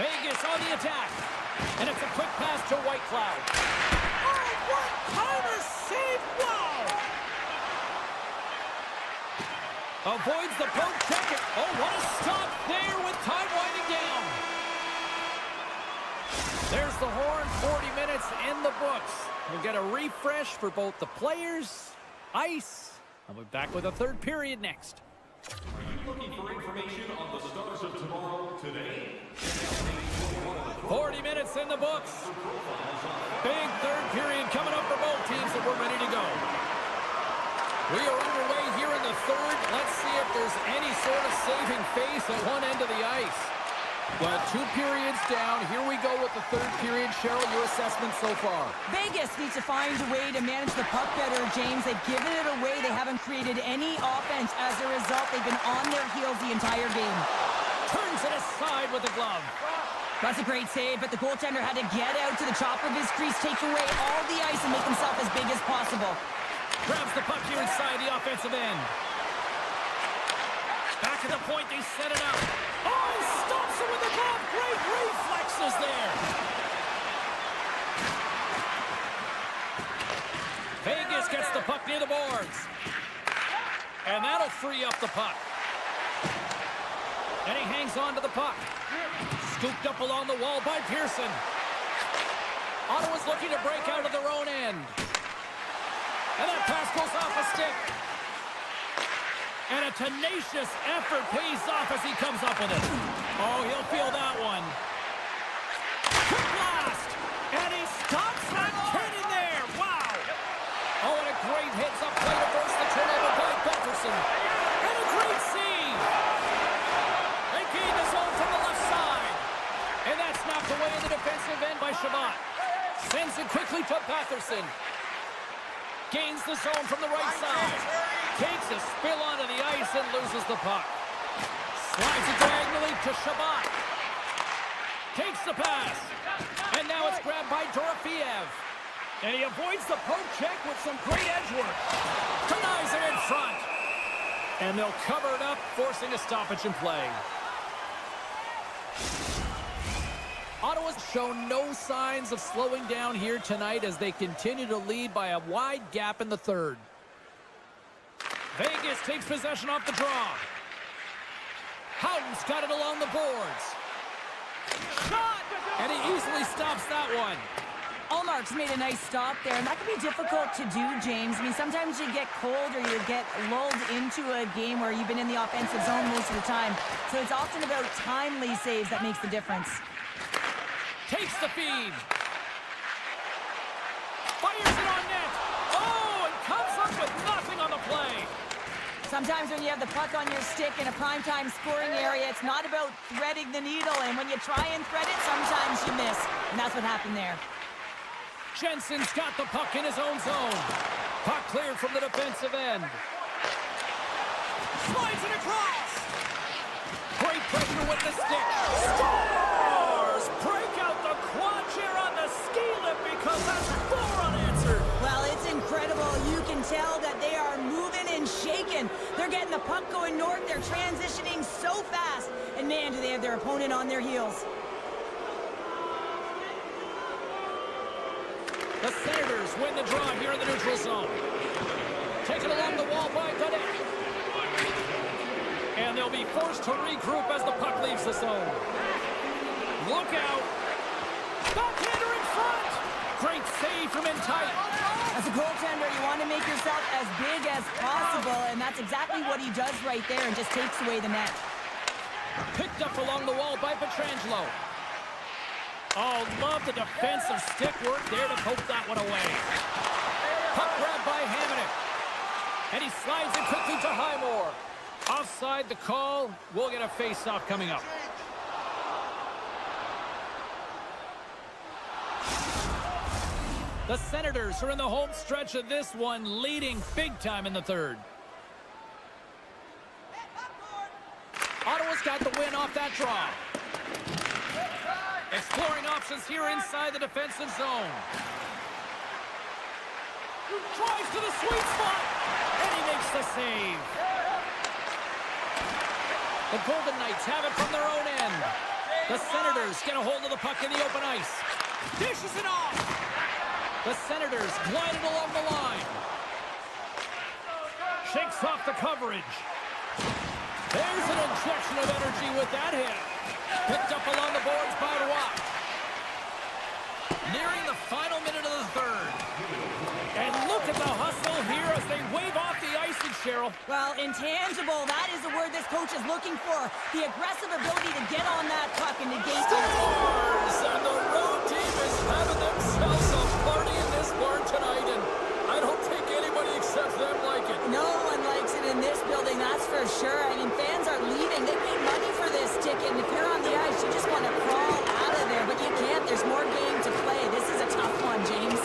Vegas on the attack. And it's a quick pass to Whitecloud. Oh, what kind of save! Wow! Avoids the poke check. Oh, what a stop there with time winding down. There's the horn. 40 minutes in the books. We'll get a refresh for both the players, ice. I'll be back with a third period next. Are you looking for information on the stars of tomorrow today? 40 minutes in the books. Big third period coming up for both teams, and we're ready to go. We are underway here in the third. Let's see if there's any sort of saving face at one end of the ice. Well, 2 periods down. Here we go with the third period. Cheryl, your assessment so far? Vegas needs to find a way to manage the puck better, James. They've given it away. They haven't created any offense. As a result, they've been on their heels the entire game. Turns it aside with the glove. That's a great save, but the goaltender had to get out to the top of his crease, take away all the ice, and make himself as big as possible. Grabs the puck here inside the offensive end. Back at the point, they set it up. Oh, he stops it with the glove. Great reflexes there. Vegas gets the puck near the boards. And that'll free up the puck. And he hangs on to the puck. Scooped up along the wall by Pearson. Ottawa's looking to break out of their own end. And that pass goes off a stick. And a tenacious effort pays off as he comes up with it. Oh, he'll feel that one. Quick blast! And he stops that kid in there. Wow! Oh, and a great hits up play to force the turnover by Pettersson. And a great save! They gain the zone from the left side. And that's knocked away in the defensive end by Shabbat. Sends it quickly to Pettersson. Gains the zone from the right side. Takes a spill onto the ice and loses the puck. Slides it diagonally to Shabbat. Takes the pass. And now it's grabbed by Dorofeev. And he avoids the poke check with some great edge work. Denies it in front. And they'll cover it up, forcing a stoppage in play. Ottawa's shown no signs of slowing down here tonight as they continue to lead by a wide gap in the third. Vegas takes possession off the draw. Houghton's got it along the boards. Shot! And he easily stops that one. Allmark's made a nice stop there, and that can be difficult to do, James. I mean, sometimes you get cold or you get lulled into a game where you've been in the offensive zone most of the time. So it's often about timely saves that makes the difference. Takes the feed. Fires it on net. Oh, and comes up with nothing on the play. Sometimes when you have the puck on your stick in a primetime scoring area, it's not about threading the needle, and when you try and thread it, sometimes you miss. And that's what happened there. Jensen's got the puck in his own zone. Puck cleared from the defensive end. Slides it across. Great pressure with the stick. Scores! Break out the quad chair on the ski lift because that's 4 unanswered. Well, it's incredible. You can tell that they are moving and shaking. They're getting the puck going north. They're transitioning so fast. And man, do they have their opponent on their heels. The Senators win the draw here in the neutral zone. Taken along the wall by Godet. And they'll be forced to regroup as the puck leaves the zone. Look out. Backhander in front. Great save from in tight. As a goaltender, you want to make yourself as big as possible, and that's exactly what he does right there and just takes away the net. Picked up along the wall by Pietrangelo. Oh, love the defensive stick work there to poke that one away. Puck grabbed by Hamonic. And he slides it quickly to Highmore. Offside the call. We'll get a face-off coming up. The Senators are in the home stretch of this one, leading big time in the third. Ottawa's got the win off that draw. Exploring options here inside the defensive zone. Drives to the sweet spot, and he makes the save. The Golden Knights have it from their own end. The Senators get a hold of the puck in the open ice. Dishes it off. The Senators gliding along the line. Shakes off the coverage. There's an injection of energy with that hit. Picked up along the boards by Watt. Nearing the final minute of the third. And look at the hustle here as they wave off the icing, Cheryl. Well, intangible, that is the word this coach is looking for. The aggressive ability to get on that puck and negate Scores! And the road team is having themselves a party in this barn tonight, and I don't think anybody except them like it. No one likes it in this building, that's for sure. I mean, fans are leaving. They paid money for this ticket, and if you're on the ice, you just want to crawl out of there, but you can't. There's more game to play. This is a tough one, James.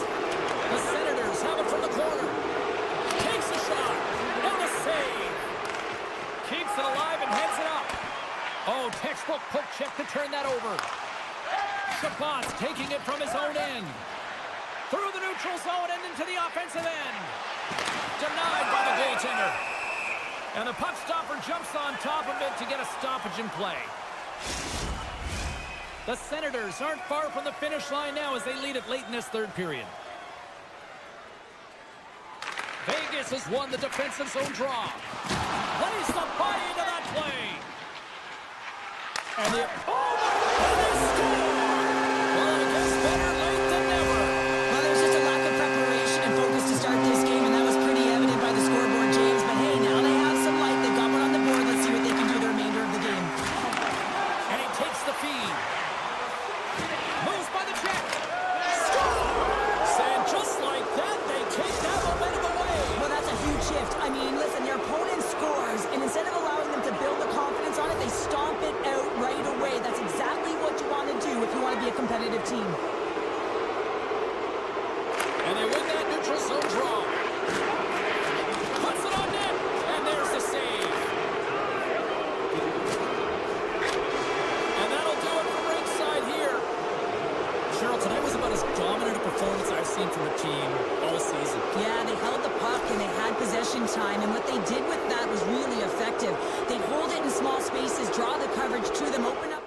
The Senators have it from the corner. Takes a shot, and the save. Keeps it alive and heads it up. Oh, textbook poke check to turn that over. Chabot's taking it from his own end. Through the neutral zone and into the offensive end. Denied by the goaltender. And the puck stopper jumps on top of it to get a stoppage in play. The Senators aren't far from the finish line now as they lead it late in this third period. Vegas has won the defensive zone draw. Plays the body into that play. And the... Oh, my score! Well, I guess better late than never. Well, there's just a lack of preparation and focus to start this game, and that was pretty evident by the scoreboard, James. But hey, now they have some light. They got one on the board. Let's see what they can do the remainder of the game. And he takes the feed. Moves by the check. Scores! And just like that, they take that momentum away. Well, that's a huge shift. I mean, listen, their opponent scores, and instead of allowing them to build the confidence on it, they stomp it out right away. That's exactly what you want to do if you want to be a competitive team. And they win that neutral zone draw. Puts it on net, and there's the save. And that'll do it from ringside here. Cheryl, tonight was about as dominant a performance I've seen from a team all season. Yeah, they held the puck and they had possession time, and what they did with that was really effective. They'd hold it in small spaces, draw the coverage to them, open up.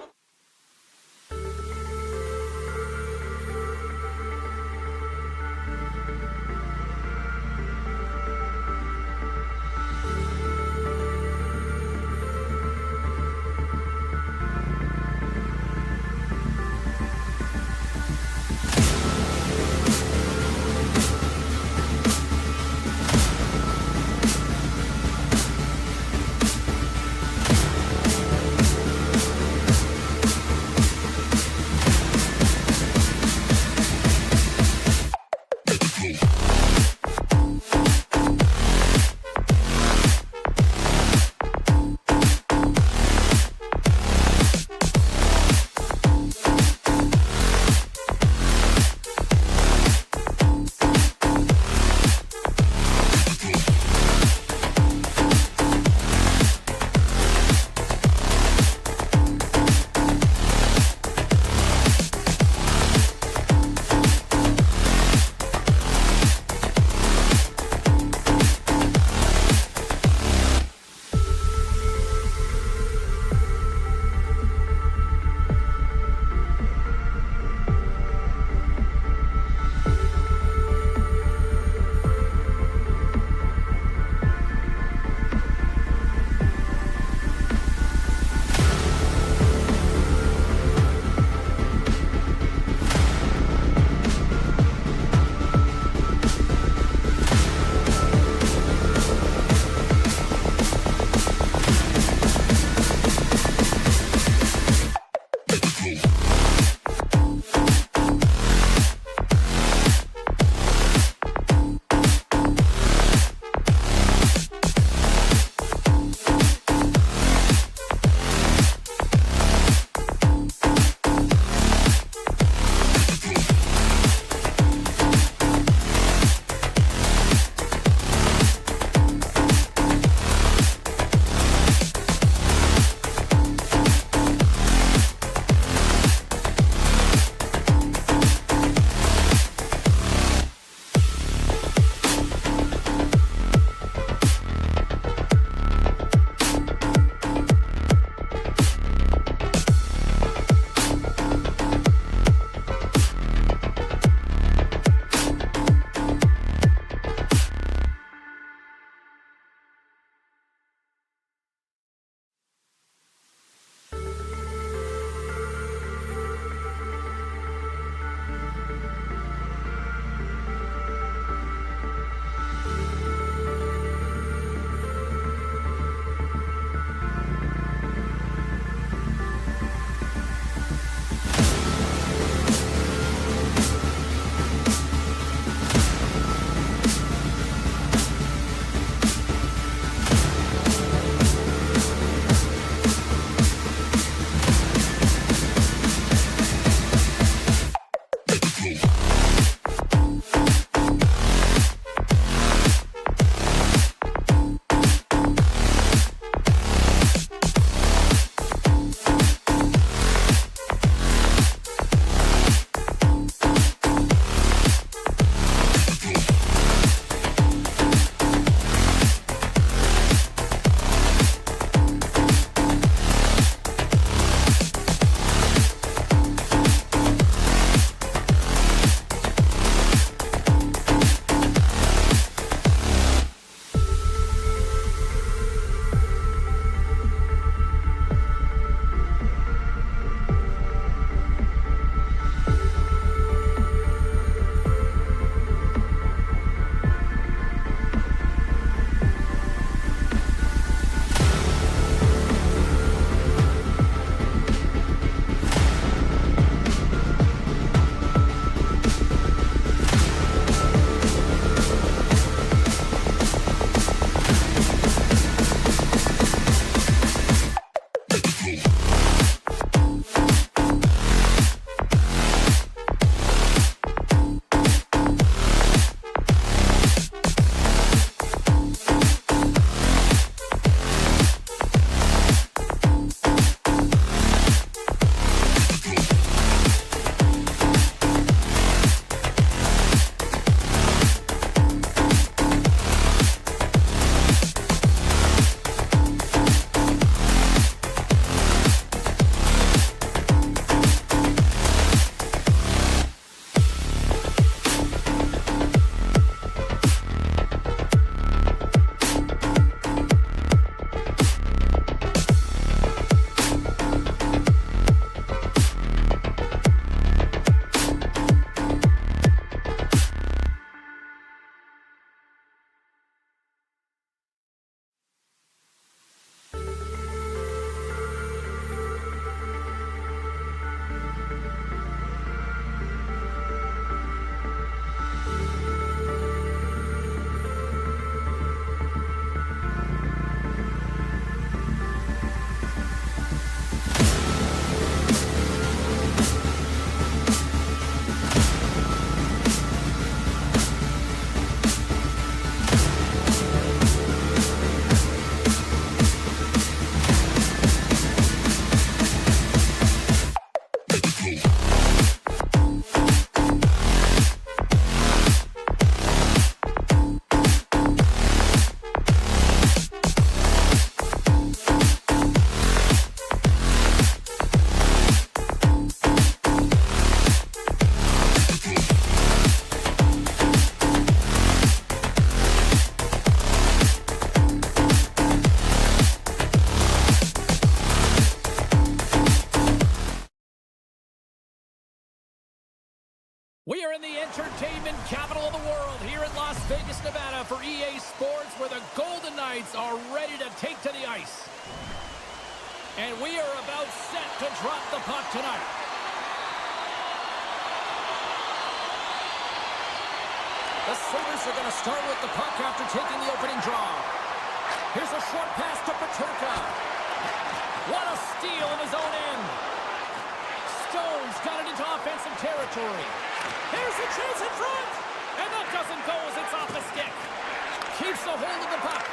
We are in the entertainment capital of the world here in Las Vegas, Nevada for EA Sports, where the Golden Knights are ready to take to the ice. And we are about set to drop the puck tonight. The Sabres are going to start with the puck after taking the opening draw. Here's a short pass to Peterka. What a steal in his own end. Stone's got it into offensive territory. Here's a chance in front. And that doesn't go as it's off the stick. Keeps a hold of the puck.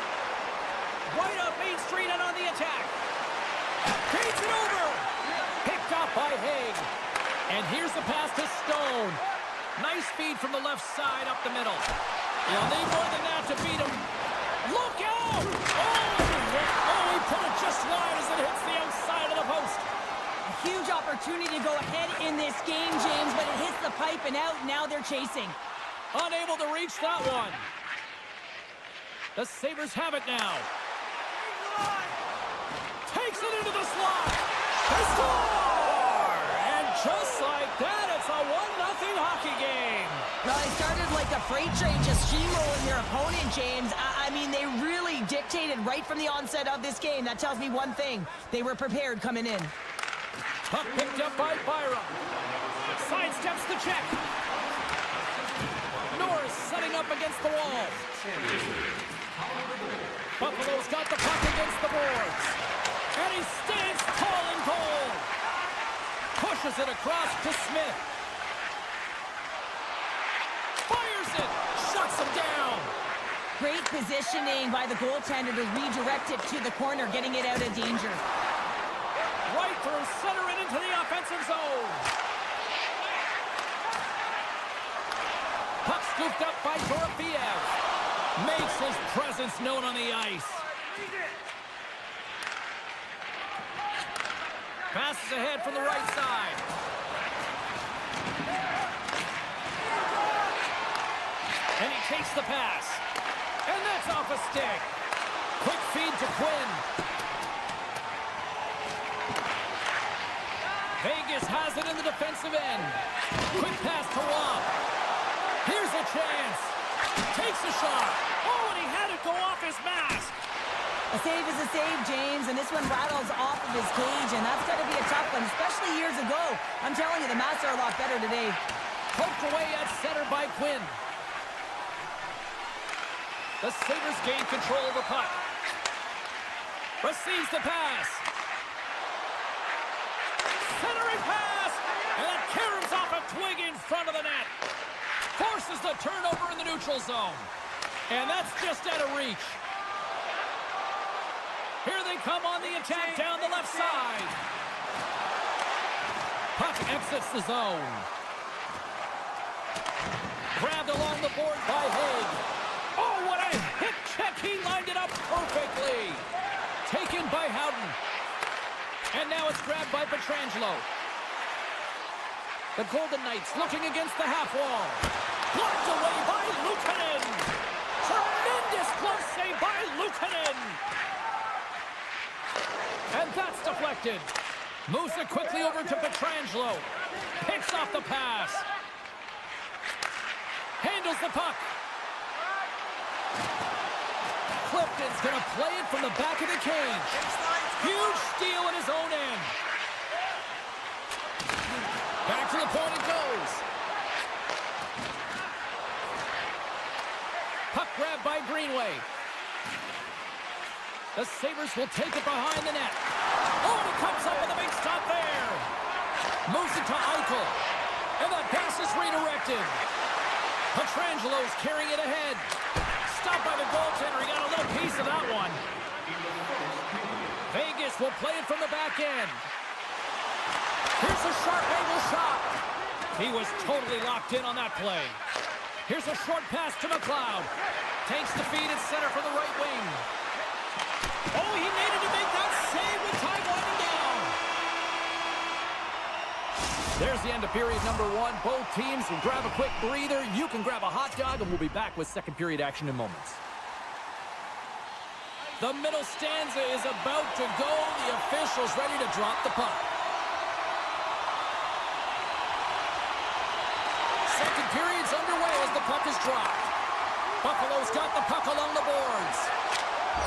Right up Main Street and on the attack. Feeds it over. Picked off by Haig. And here's the pass to Stone. Nice feed from the left side up the middle. You'll need more than that to beat him. Look out! Oh, he put it just wide as it hits the outside of the post. Huge opportunity to go ahead in this game, James, but it hits the pipe and out. Now they're chasing. Unable to reach that one. The Sabres have it now. Takes it into the slot. They score! And just like that, it's a 1-0 hockey game. Well, they started like a freight train just steamrolling their opponent, James. I mean, they really dictated right from the onset of this game. That tells me one thing. They were prepared coming in. Puck picked up by Byram. Sidesteps the check. Norris setting up against the wall. Buffalo's got the puck against the boards. And he stands tall and cold. Pushes it across to Smith. Fires it. Shuts him down. Great positioning by the goaltender to redirect it to the corner, getting it out of danger. Right through center and into the offensive zone. Puck scooped up by Dorofiev. Makes his presence known on the ice. Passes ahead from the right side. And he takes the pass. And that's off a stick. Quick feed to Quinn. Vegas has it in the defensive end. Quick pass to Watt. Here's a chance. Takes a shot. Oh, and he had it go off his mask. A save is a save, James, and this one rattles off of his cage, and that's got to be a tough one, especially years ago. I'm telling you, the masks are a lot better today. Poked away at center by Quinn. The Sabres gain control of the puck. Receives the pass. Centering pass, and it caroms off a twig in front of the net. Forces the turnover in the neutral zone. And that's just out of reach. Here they come on the attack down the left side. Puck exits the zone. Grabbed along the board by Haig. Oh, what a hip check. He lined it up perfectly. Taken by Howden. And now it's grabbed by Pietrangelo. The Golden Knights looking against the half wall. Blocked away by Luukkonen. Tremendous glove save by Luukkonen. And that's deflected. Moves it quickly over to Pietrangelo. Picks off the pass. Handles the puck. Clifton's going to play it from the back of the cage. Huge steal in his own end. Back to the point it goes. Puck grabbed by Greenway. The Sabres will take it behind the net. Oh, and he comes up with a big stop there. Moves it to Eichel. And that pass is redirected. Pietrangelo's carrying it ahead. Stopped by the goaltender. He got a little piece of that one. Vegas will play it from the back end. Here's a sharp angle shot. He was totally locked in on that play. Here's a short pass to McLeod. Takes the feed at center for the right wing. Oh, he needed to make that save with time winding down. There's the end of period number one. Both teams can grab a quick breather. You can grab a hot dog, and we'll be back with second period action in moments. The middle stanza is about to go. The official's ready to drop the puck. Second underway as the puck is dropped. Buffalo's got the puck along the boards.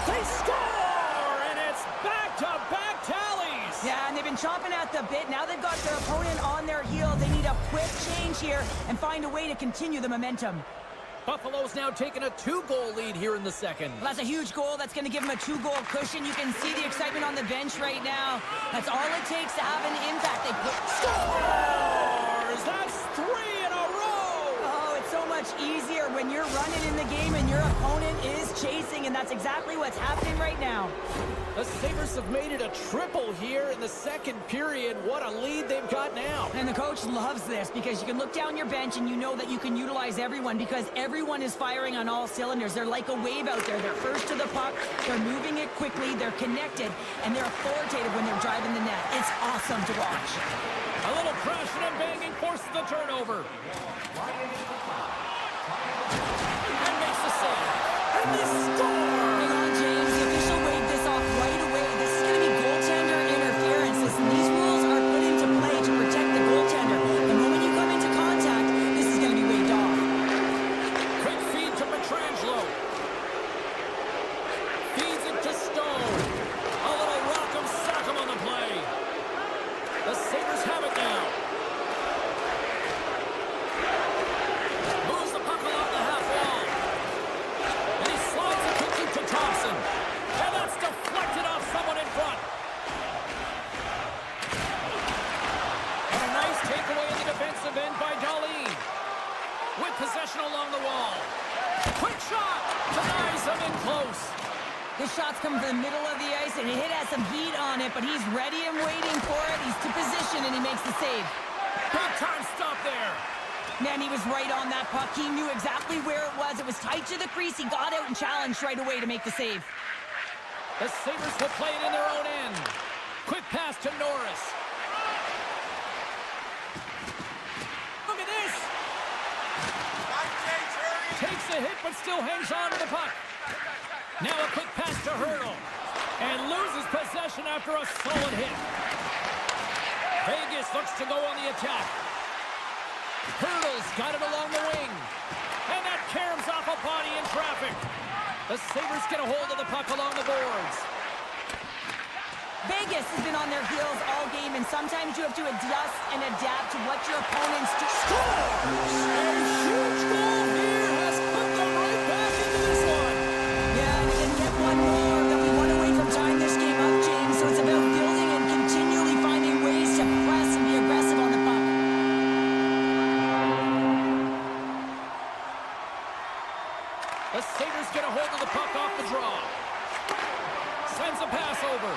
They score, and it's back-to-back tallies. Yeah, and they've been chomping at the bit. Now they've got their opponent on their heels. They need a quick change here and find a way to continue the momentum. Buffalo's now taking a 2-goal lead here in the second. Well, that's a huge goal. That's going to give them a 2-goal cushion. You can see the excitement on the bench right now. That's all it takes to have an impact. They put... Scores! That's 3 in a row! Oh, it's so much easier when you're running in the game and your opponent is chasing, and that's exactly what's happening right now. The Sabres have made it a triple here in the second period. What a lead they've got now. And the coach loves this because you can look down your bench and you know that you can utilize everyone because everyone is firing on all cylinders. They're like a wave out there. They're first to the puck, they're moving it quickly, they're connected, and they're authoritative when they're driving the net. It's awesome to watch. A little crashing and banging forces the turnover. And makes the save. And they score! Hang on, James. The official waved this off right away. This is going to be goaltender interference. Listen, these rules are put into play to protect the goaltender. The moment you come into contact, this is going to be waved off. Quick feed to Pietrangelo. Feeds it to Stone. A little rock'em sock'em on the play. The Sabres have it now. Moves the puck along the half wall. And he slides it quickly to Thompson. And that's deflected off someone in front. And a nice takeaway in the defensive end by Darlene. With possession along the wall. Quick shot! Denies him in close. This shot's coming from the middle of the ice, and it has some heat on it, but he's ready and waiting for it. He's to position, and he makes the save. Big time stop there. Man, he was right on that puck. He knew exactly where it was. It was tight to the crease. He got out and challenged right away to make the save. The Sabres will play it in their own end. Quick pass to Norris. Look at this. Takes a hit, but still hangs on to the puck. Now a quick pass to Hurdle. And loses possession after a solid hit. Vegas looks to go on the attack. Hurdle's got it along the wing. And that caroms off a body in traffic. The Sabres get a hold of the puck along the boards. Vegas has been on their heels all game, and sometimes you have to adjust and adapt to what your opponents do. Scores! A huge goal here has put them right back into this one. Yeah, and they didn't get one more. They'll be one away from tying this game up, James. So it's about building and continually finding ways to press and be aggressive on the puck. The Sabres get a hold of the puck off the draw. Sends a pass over.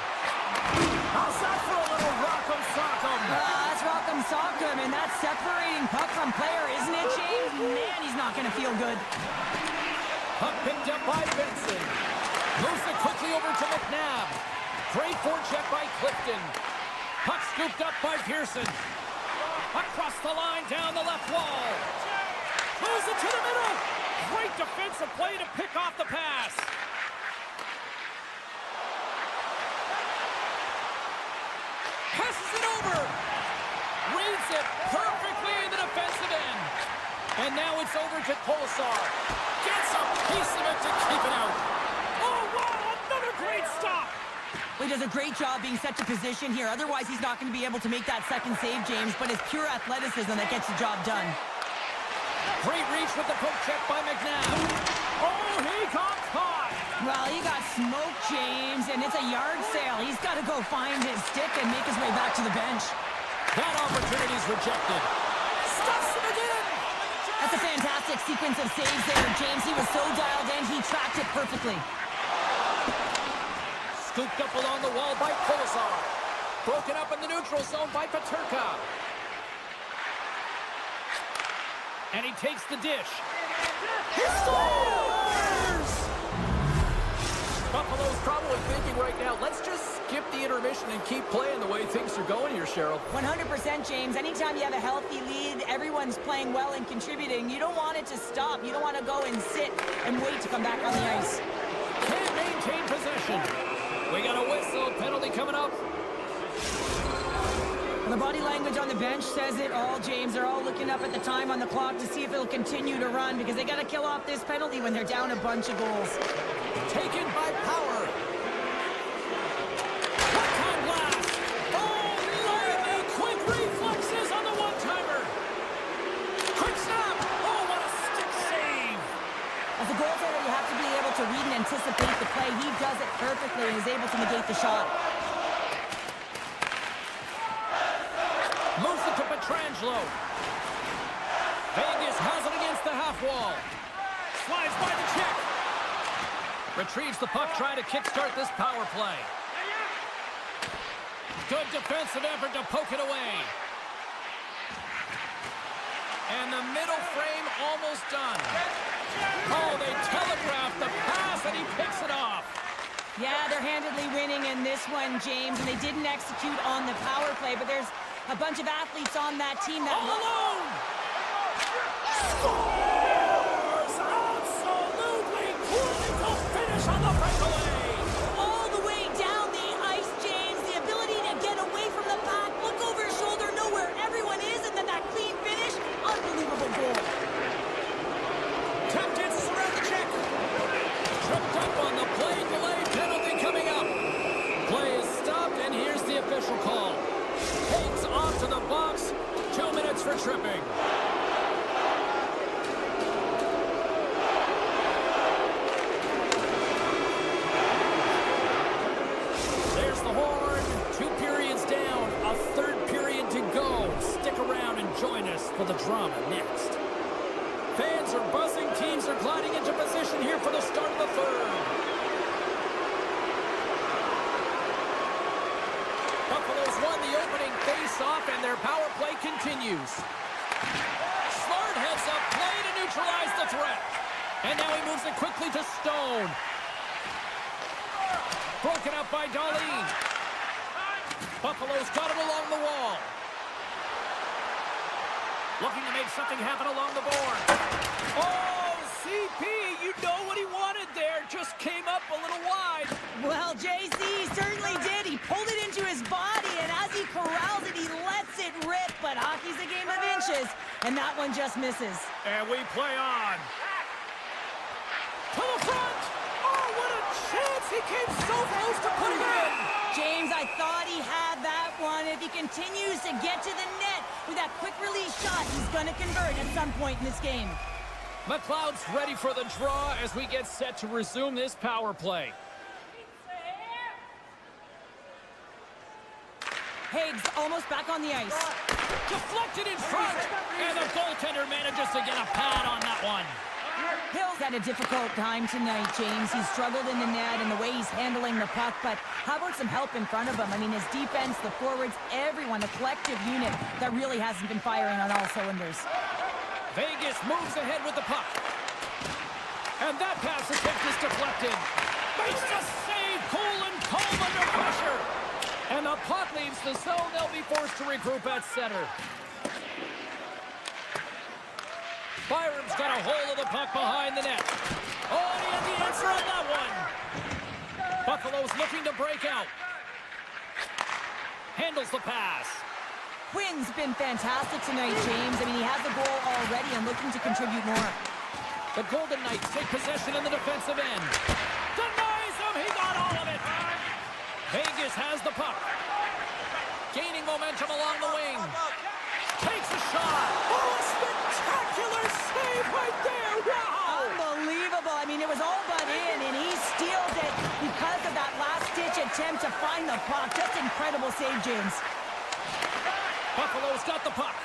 How's that for a little rock'em sock'em? That's rock'em sock'em, and that's separating puck from player, isn't it, James? Man, he's not going to feel good. Puck picked up by Benson. Moves it quickly over to McNabb. Great forecheck by Clifton. Puck scooped up by Pearson. Across the line, down the left wall. Moves it to the middle. Great defensive play to pick off the pass. Passes it over. Reads it perfectly in the defensive end. And now it's over to Kolesar. Gets a piece of it to keep it out. Oh, wow, another great stop. Well, he does a great job being set to position here. Otherwise, he's not going to be able to make that second save, James. But it's pure athleticism that gets the job done. Great reach with the poke check by McNabb. Oh, he got caught. Well, he got smoked, James, and it's a yard sale. He's got to go find his stick and make his way back to the bench. That opportunity's rejected. Stuffs him again. That's a fantastic sequence of saves there, James. He was so dialed in, he tracked it perfectly. Scooped up along the wall by Kolesar. Broken up in the neutral zone by Peterka. And he takes the dish. He scores! Buffalo's probably thinking right now, let's just skip the intermission and keep playing the way things are going here, Cheryl. 100%, James. Anytime you have a healthy lead, everyone's playing well and contributing. You don't want it to stop. You don't want to go and sit and wait to come back on the ice. Can't maintain possession. We got a whistle. Penalty coming up. The body language on the bench says it all, James. They're all looking up at the time on the clock to see if it'll continue to run because they got to kill off this penalty when they're down a bunch of goals. Taken by Power. One-time blast. Oh, lightning quick reflexes on the one-timer. Quick snap. Oh, what a stick save. As a goaltender, you have to be able to read and anticipate the play. He does it perfectly and is able to negate the shot. Moves it to Pietrangelo. Vegas has it against the half wall. Slides by the check. Retrieves the puck, trying to kickstart this power play. Good defensive effort to poke it away. And the middle frame almost done. Oh, they telegraphed the pass, and he picks it off. Yeah, they're handedly winning in this one, James, and they didn't execute on the power play, but there's a bunch of athletes on that team that... All alone! Scores! Absolutely critical finish on the breakaway! All the way down the ice, James. The ability to get away from the pack, look over his shoulder, know where everyone is, and then that clean finish. Unbelievable goal. Tap dances around the check. Tripped up on the play delay penalty coming up. Play is stopped, and here's the official call. Takes off to the box. 2 minutes for tripping. There's the horn. 2 periods down. A third period to go. Stick around and join us for the drama next. Fans are buzzing. Teams are gliding into position here for the start of the third. Buffalo's won the opening face-off, and their power play continues. Smart heads up play to neutralize the threat. And now he moves it quickly to Stone. Broken up by Darlene. Buffalo's got it along the wall. Looking to make something happen along the board. Oh, CP, you know what he wanted there. Just came up a little wide. Well, JC certainly did. He pulled it into his body, and as he corrals it, he lets it rip. But hockey's a game of inches, and that one just misses. And we play on. To the front. Oh, what a chance. He came so close to putting it in. James, I thought he had that one. If he continues to get to the net with that quick release shot, he's going to convert at some point in this game. McLeod's ready for the draw as we get set to resume this power play. Higgs almost back on the ice. Deflected in front, and the goaltender manages to get a pad on that one. Hill's had a difficult time tonight, James. He's struggled in the net and the way he's handling the puck, but how about some help in front of him? I mean, his defense, the forwards, everyone, a collective unit that really hasn't been firing on all cylinders. Vegas moves ahead with the puck. And that pass attempt is deflected. Makes the save, cool and calm under pressure. And the puck leaves the zone. They'll be forced to regroup at center. Byram's got a hold of the puck behind the net. Oh, and he had the answer on that one. Buffalo's looking to break out. Handles the pass. Quinn's been fantastic tonight, James. I mean, he has a goal already and looking to contribute more. The Golden Knights take possession in the defensive end. Denies him. He got all of it. Vegas has the puck. Gaining momentum along the wing. Takes a shot. Oh, a spectacular save right there. Wow. Unbelievable. I mean, it was all but in, and he steals it because of that last-ditch attempt to find the puck. Just incredible save, James. Buffalo's got the puck.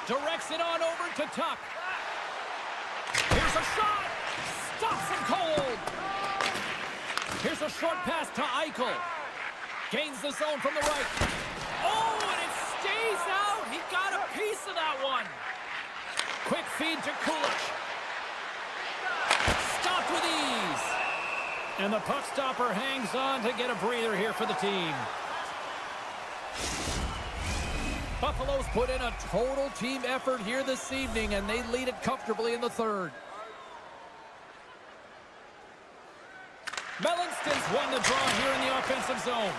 Directs it on over to Tuck. Here's a shot. Stops him cold. Here's a short pass to Eichel. Gains the zone from the right. Oh, and it stays out. He got a piece of that one. Quick feed to Kulich. Stopped with ease. And the puck stopper hangs on to get a breather here for the team. Buffalo's put in a total team effort here this evening, and they lead it comfortably in the third. Mellanston's won the draw here in the offensive zone.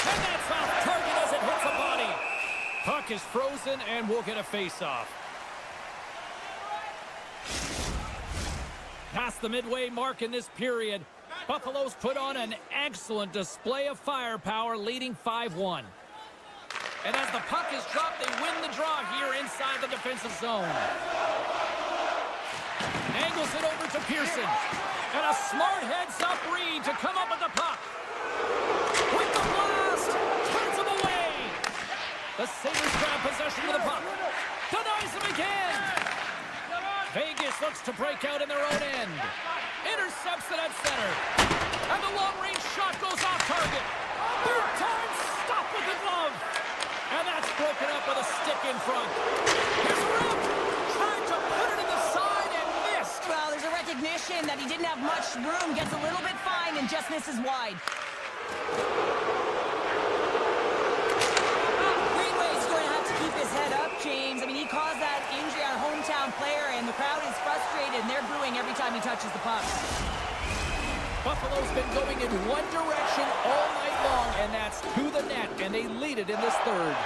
And that's off target as it hits the body. Puck is frozen, and we'll get a face-off. Past the midway mark in this period, Buffalo's put on an excellent display of firepower, leading 5-1. And as the puck is dropped, they win the draw here inside the defensive zone. Angles it over to Pearson. And a smart heads-up read to come up with the puck. With the blast, turns him away. The Sabres grab possession of the puck. Denies him again. Vegas looks to break out in their own end. Intercepts it at center. And the long-range shot goes off target. Third time stop with the glove. And that's broken up with a stick in front. Here's Rip. Trying to put it in the side and missed. Well, there's a recognition that he didn't have much room. Gets a little bit fine and just misses wide. Greenway's going to have to keep his head up, James. I mean, he caused that injury on a hometown player, and the crowd is frustrated, and they're booing every time he touches the puck. Buffalo's been going in one direction all night long, and that's to the net, and they lead it in this third.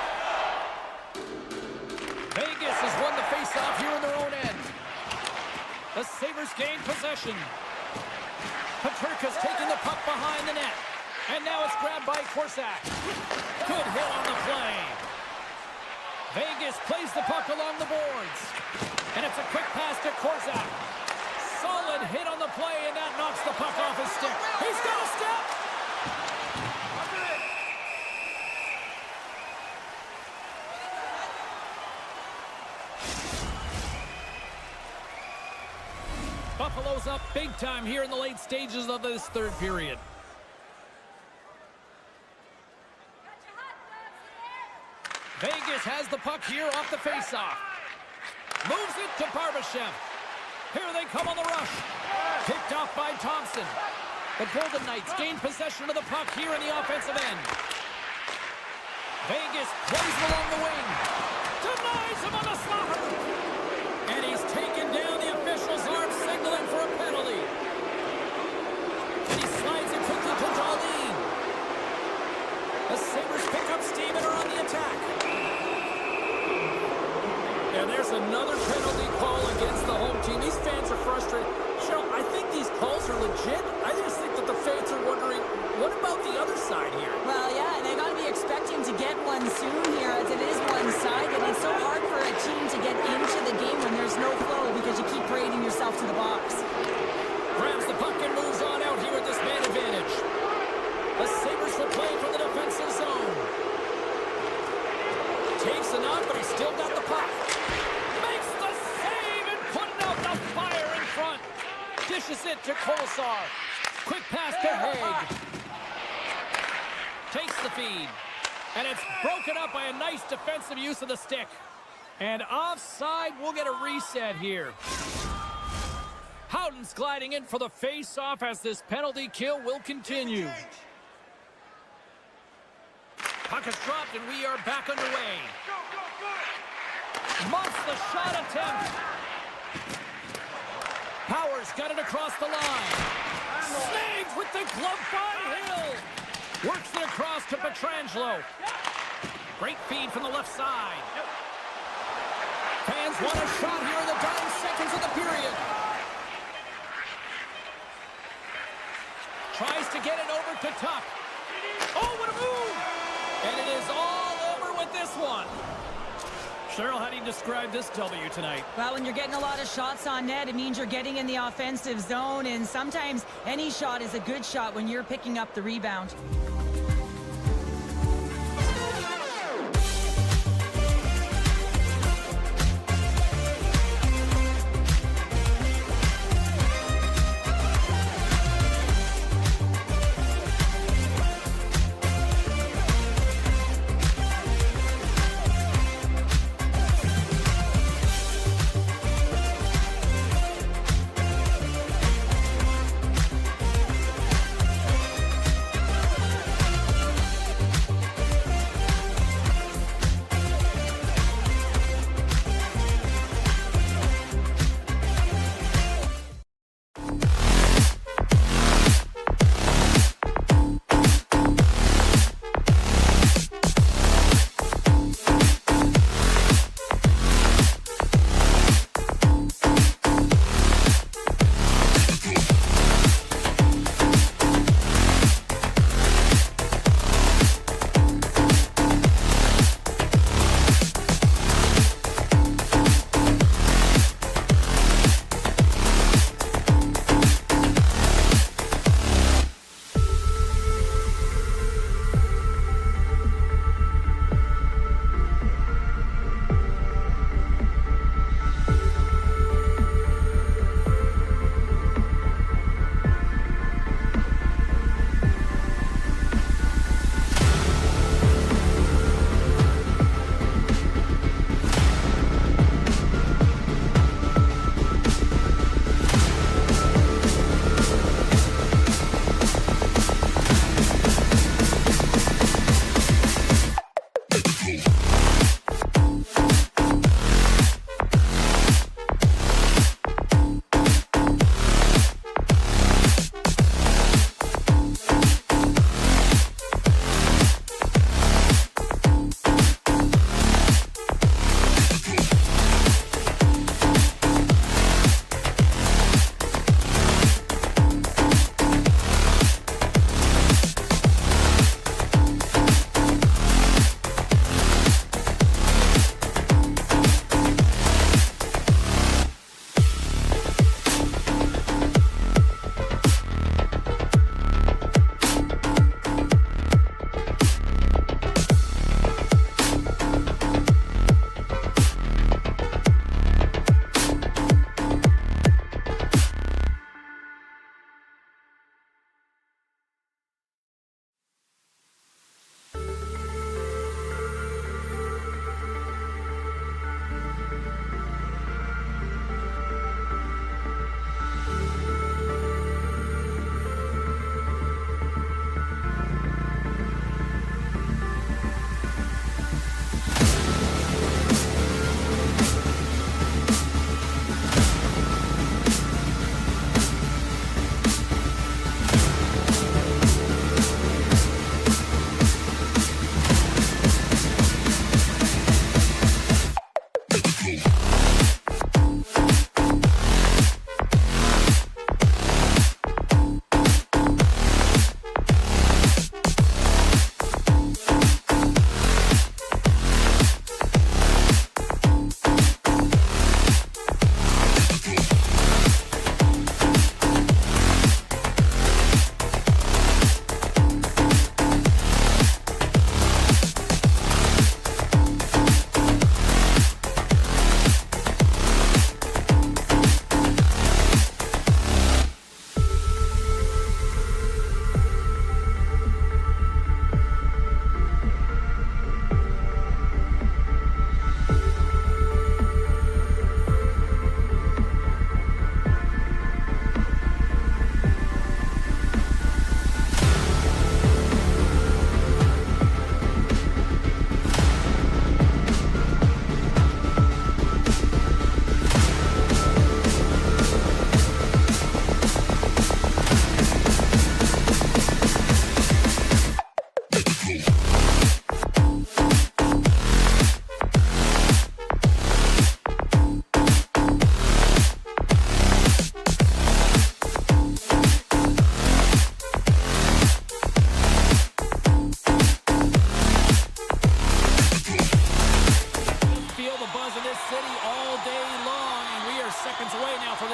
Vegas has won the faceoff here in their own end. The Sabres gain possession. Paterka's taking the puck behind the net. And now it's grabbed by Korczak. Good hit on the play. Vegas plays the puck along the boards. And it's a quick pass to Korczak. Solid hit on the play, and that knocks the puck off his stick. He's got a step. Buffalo's up big time here in the late stages of this third period. Vegas has the puck here off the faceoff. Moves it to Barbashev. Here they come on the rush. Picked off by Thompson. The Golden Knights gain possession of the puck here in the offensive end. Vegas plays him along the wing. Denies him on the slaughter. And he's taken down. The official's arm signaling for a penalty. And he slides it quickly to Darlene. The Sabres pick up steam and are on the attack. And there's another penalty call against the home team. These fans are frustrated. Cheryl, I think these calls are legit. I just think that the fans are wondering, what about the other side here? Well, yeah, they got to be expecting to get one soon here, as it is one-sided. It's so hard for a team to get into the game when there's no flow because you keep parading yourself to the box. Grabs the puck and moves on out here with this man advantage. The Sabres will play from the defensive zone. Takes a knock, but he's still got the puck. Makes the save and putting out the fire in front. Dishes it to Kolesar. Quick pass to Haig. Takes the feed. And it's broken up by a nice defensive use of the stick. And offside, we'll get a reset here. Howden's gliding in for the face-off as this penalty kill will continue. Puck is dropped and we are back underway. Months the shot attempt. Powers got it across the line. Snags with the glove by Hill. Works it across to Pietrangelo. Great feed from the left side. Fans want a shot here in the dying seconds of the period. Tries to get it over to Tuck. Oh, what a move! And it is all over with this one. Cheryl, how do you describe this W tonight? Well, when you're getting a lot of shots on net, it means you're getting in the offensive zone, and sometimes any shot is a good shot when you're picking up the rebound.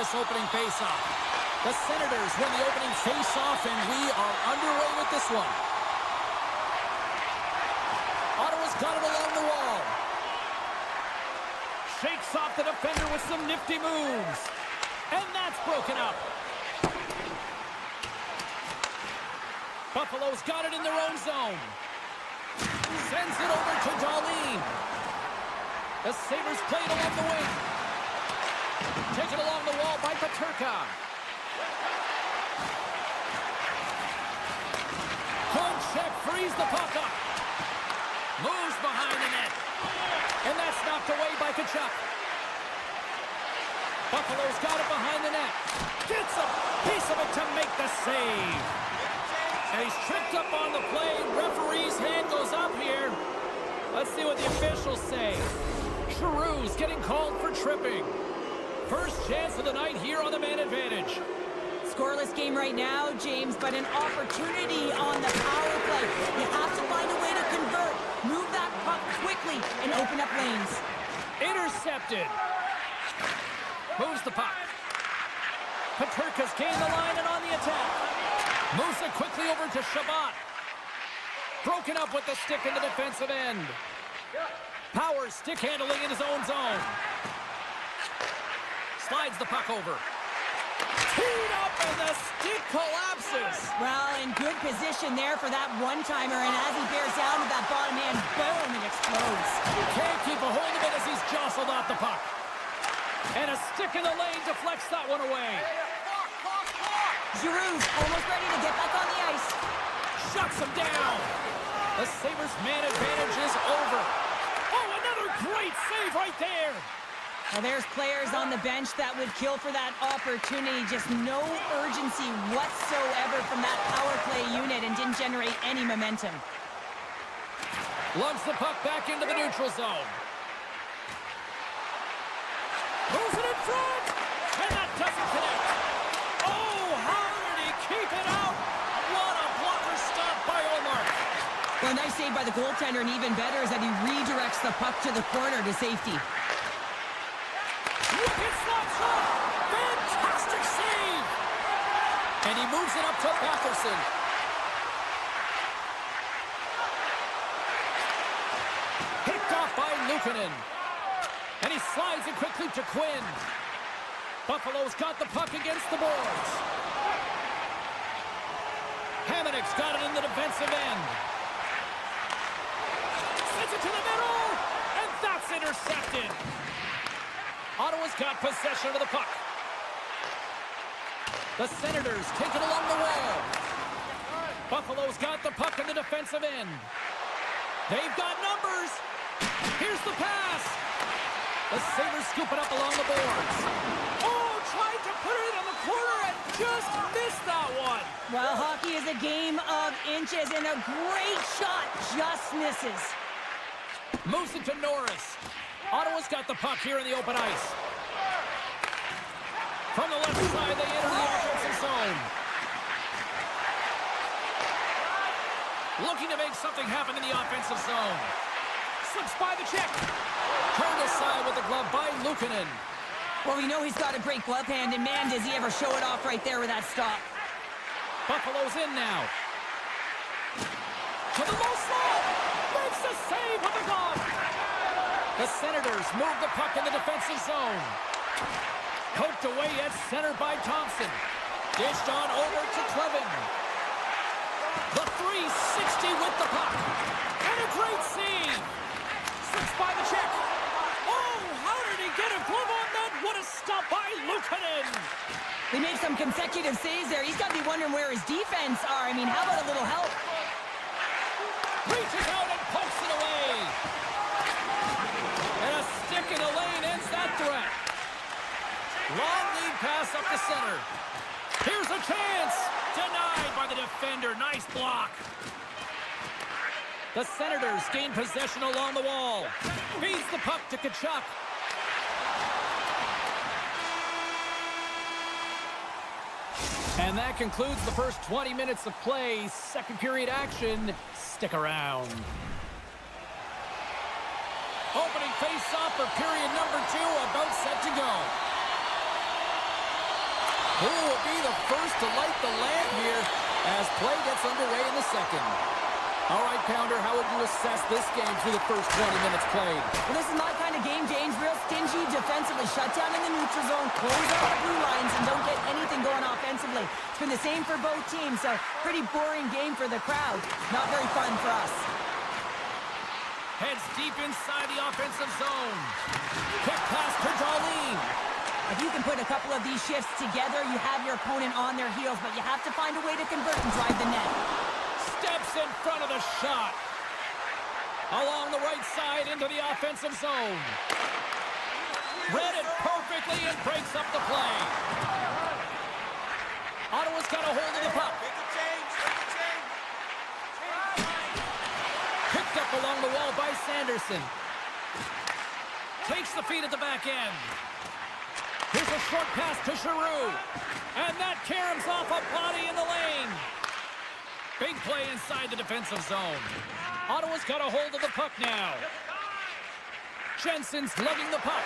this opening faceoff. The Senators win the opening faceoff, and we are underway with this one. Ottawa's got it along the wall. Shakes off the defender with some nifty moves. And that's broken up. Buffalo's got it in their own zone. Sends it over to Darlene. The Sabres played along the wing. Taken along the wall by Peterka. Konchek frees the puck up. Moves behind the net. And that's knocked away by Tkachuk. Buffalo's got it behind the net. Gets a piece of it to make the save. And he's tripped up on the play. Referee's hand goes up here. Let's see what the officials say. Giroux's getting called for tripping. First chance of the night here on the man advantage. Scoreless game right now, James, but an opportunity on the power play. You have to find a way to convert. Move that puck quickly and open up lanes. Intercepted. Moves the puck. Peterka's gained the line and on the attack. Moves it quickly over to Shabbat. Broken up with the stick in the defensive end. Power stick handling in his own zone. Slides the puck over. Teed up and the stick collapses. Well, in good position there for that one-timer, and as he bears down to that bottom hand, boom, it explodes. Can't keep a hold of it as he's jostled off the puck. And a stick in the lane deflects that one away. Giroux's almost ready to get back on the ice. Shuts him down. The Sabres' man advantage is over. Oh, another great save right there. Well, there's players on the bench that would kill for that opportunity. Just no urgency whatsoever from that power play unit and didn't generate any momentum. Lumps the puck back into the neutral zone. Moves it in front. And that doesn't connect. Oh, how did he keep it out? What a blocker stop by Omar. Well, nice save by the goaltender, and even better is that he redirects the puck to the corner to safety. Wicked slap shot! Fantastic save! And he moves it up to Batherson. Picked off by Luukkonen. And he slides it quickly to Quinn. Buffalo's got the puck against the boards. Hamonic's got it in the defensive end. Sends it to the middle! And that's intercepted! Ottawa's got possession of the puck. The Senators take it along the wall. Buffalo's got the puck in the defensive end. They've got numbers. Here's the pass. The Sabres scoop it up along the boards. Oh, tried to put it in the corner and just missed that one. Well, hockey is a game of inches, and a great shot just misses. Moves it to Norris. Ottawa's got the puck here in the open ice. From the left side, they enter the offensive zone. Looking to make something happen in the offensive zone. Slips by the check. Turned aside with the glove by Luukkonen. Well, we know he's got a great glove hand, and man, does he ever show it off right there with that stop. Buffalo's in now. To the low slot. Makes the save with the glove. The Senators move the puck in the defensive zone. Poked away at center by Thompson. Dished on over to Clevin. The 360 with the puck. And a great save. Slips by the check. Oh, how did he get a glove on that? What a stop by Luukkonen. They made some consecutive saves there. He's got to be wondering where his defense are. I mean, how about a little help? Reaches out and pokes it away. And a stick in the lane ends that threat. Long lead pass up the center. Here's a chance. Denied by the defender. Nice block. The Senators gain possession along the wall. Feeds the puck to Tkachuk. And that concludes the first 20 minutes of play. Second period action. Stick around. Opening face-off for period number 2, about set to go. Who will be the first to light the lamp here as play gets underway in the second? All right, Pounder, how would you assess this game through the first 20 minutes played? Well, this is my kind of game, James. Real stingy defensively. Shut down in the neutral zone, close out the blue lines, and don't get anything going offensively. It's been the same for both teams, so pretty boring game for the crowd. Not very fun for us. Heads deep inside the offensive zone. Quick pass to Darlene. If you can put a couple of these shifts together, you have your opponent on their heels, but you have to find a way to convert and drive the net. Steps in front of the shot. Along the right side into the offensive zone. Read it perfectly and breaks up the play. Ottawa's got a hold of the puck. Picked up along the wall by Sanderson. Takes the feed at the back end. Here's a short pass to Giroux. And that caroms off a body in the lane. Big play inside the defensive zone. Ottawa's got a hold of the puck now. Jensen's lugging the puck.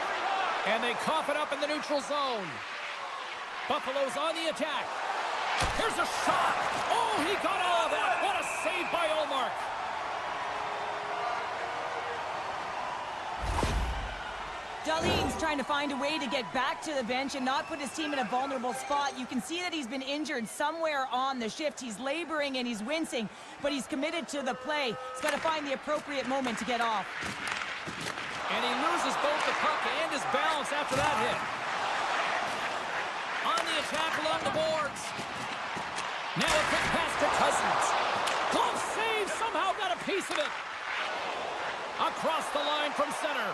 And they cough it up in the neutral zone. Buffalo's on the attack. Here's a shot. Oh, he got all of that. What a save by Ullmark. Darlene's trying to find a way to get back to the bench and not put his team in a vulnerable spot. You can see that he's been injured somewhere on the shift. He's laboring and he's wincing, but he's committed to the play. He's got to find the appropriate moment to get off. And he loses both the puck and his balance after that hit. On the attack along the boards. Now a quick pass to Cousins. Glove save, somehow got a piece of it. Across the line from center.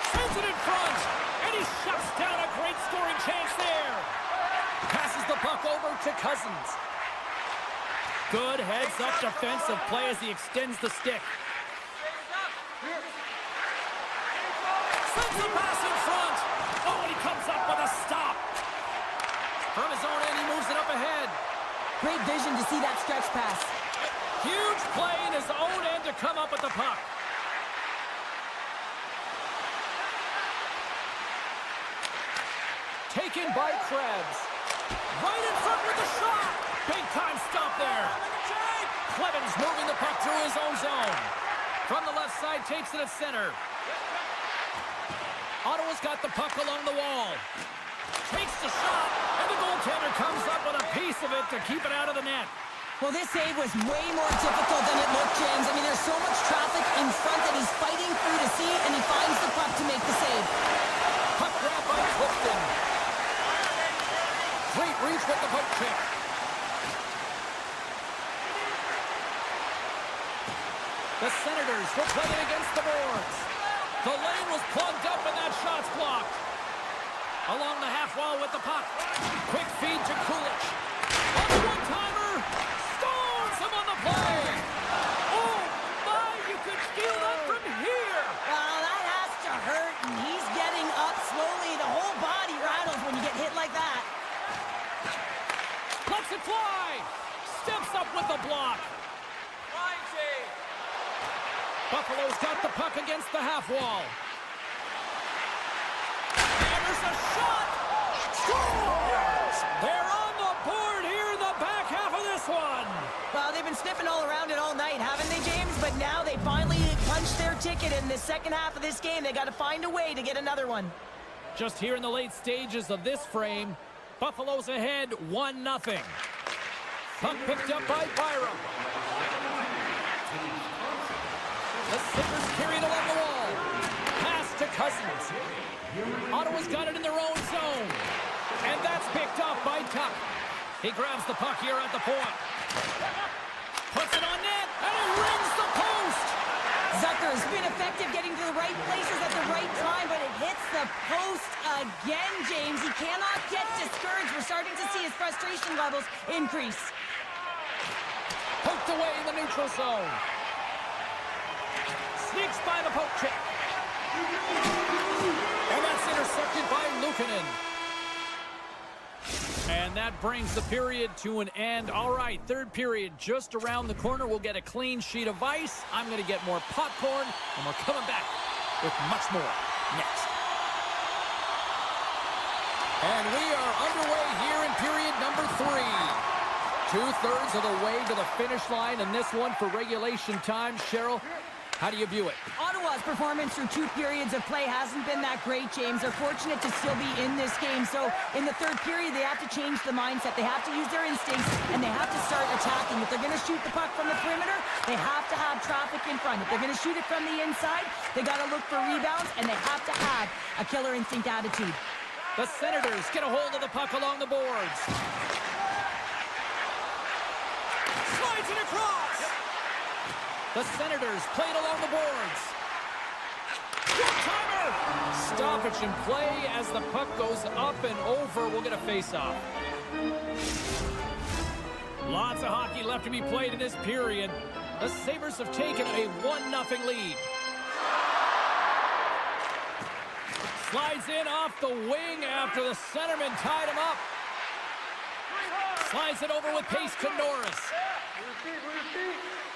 Sends it in front, and he shuts down a great scoring chance there. Passes the puck over to Cousins. Good heads-up defensive play as he extends the stick. Sends the pass in front. Oh, and he comes up with a stop. From his own end, he moves it up ahead. Great vision to see that stretch pass. Huge play in his own end to come up with the puck. Taken by Krebs. Right in front with the shot. Big time stop there. Clevens moving the puck through his own zone. From the left side, takes it at center. Ottawa's got the puck along the wall. Takes the shot, and the goaltender comes up with a piece of it to keep it out of the net. Well, this save was way more difficult than it looked, James. I mean, there's so much traffic in front that he's fighting through to see, and he finds the puck to make the save. Puck grab by Clifton. Great reach with the poke check. The Senators were playing against the boards. The lane was plugged up and that shot's blocked. Along the half wall with the puck. Quick feed to Kulich. On the one-timer. Stones him on the play. Oh, my, you could feel that from here. Well, that has to hurt, and he's getting up slowly. The whole body rattles when you get hit like that. Lets it fly. Steps up with the block. Buffalo's got the puck against the half wall. And there's a shot. Scores! They're on the board here in the back half of this one. Well, they've been sniffing all around it all night, haven't they, James? But now they finally punched their ticket in the second half of this game. They got to find a way to get another one. Just here in the late stages of this frame, Buffalo's ahead 1-0. Puck picked up by Byram. The Sabres carried along the wall. Pass to Cousins. Ottawa's got it in their own zone. And that's picked up by Tuck. He grabs the puck here at the point. Puts it on net, and he rings the post. Zucker's been effective getting to the right places at the right time, but it hits the post again, James. He cannot get discouraged. We're starting to see his frustration levels increase. Poked away in the neutral zone. Sneaks by the poke check. And that's intercepted by Luukkonen. And that brings the period to an end. All right, third period just around the corner. We'll get a clean sheet of ice. I'm going to get more popcorn, and we're coming back with much more next. And we are underway here in period number 3. 2/3 of the way to the finish line in this one for regulation time. Cheryl, how do you view it? Ottawa's performance through 2 periods of play hasn't been that great, James. They're fortunate to still be in this game. So in the 3rd period, they have to change the mindset. They have to use their instincts, and they have to start attacking. If they're going to shoot the puck from the perimeter, they have to have traffic in front. If they're going to shoot it from the inside, they got to look for rebounds, and they have to have a killer instinct attitude. The Senators get a hold of the puck along the boards. Slides it across. The Senators play it along the boards. One-timer! Stoppage in play as the puck goes up and over. We'll get a face-off. Lots of hockey left to be played in this period. The Sabres have taken a 1-0 lead. Slides in off the wing after the centerman tied him up. Slides it over with pace to Norris.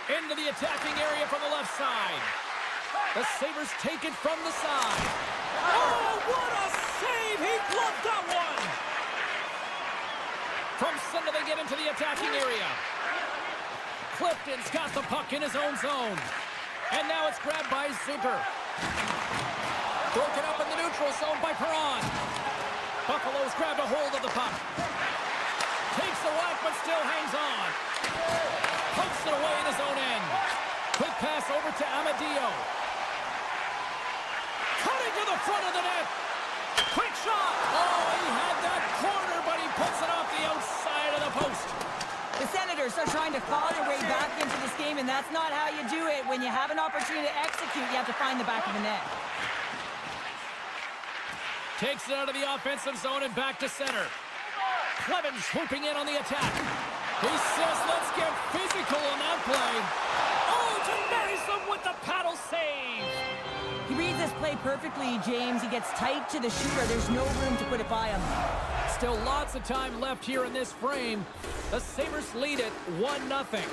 Into the attacking area from the left side. The Sabres take it from the side. Oh, what a save! He gloved that one! From center they get into the attacking area. Clifton's got the puck in his own zone. And now it's grabbed by Zucker. Broken up in the neutral zone by Perron. Buffalo's grabbed a hold of the puck. Takes the whack but still hangs on. Pumps it away in his own end. Quick pass over to Amadio. Cutting to the front of the net. Quick shot. Oh, he had that corner, but he puts it off the outside of the post. The Senators are trying to claw their way back into this game, and that's not how you do it. When you have an opportunity to execute, you have to find the back of the net. Takes it out of the offensive zone and back to center. Clevin swooping in on the attack. He says, let's get physical on that play. Oh, denies them with the paddle save. He reads this play perfectly, James. He gets tight to the shooter. There's no room to put it by him. Still lots of time left here in this frame. The Sabres lead it 1-0.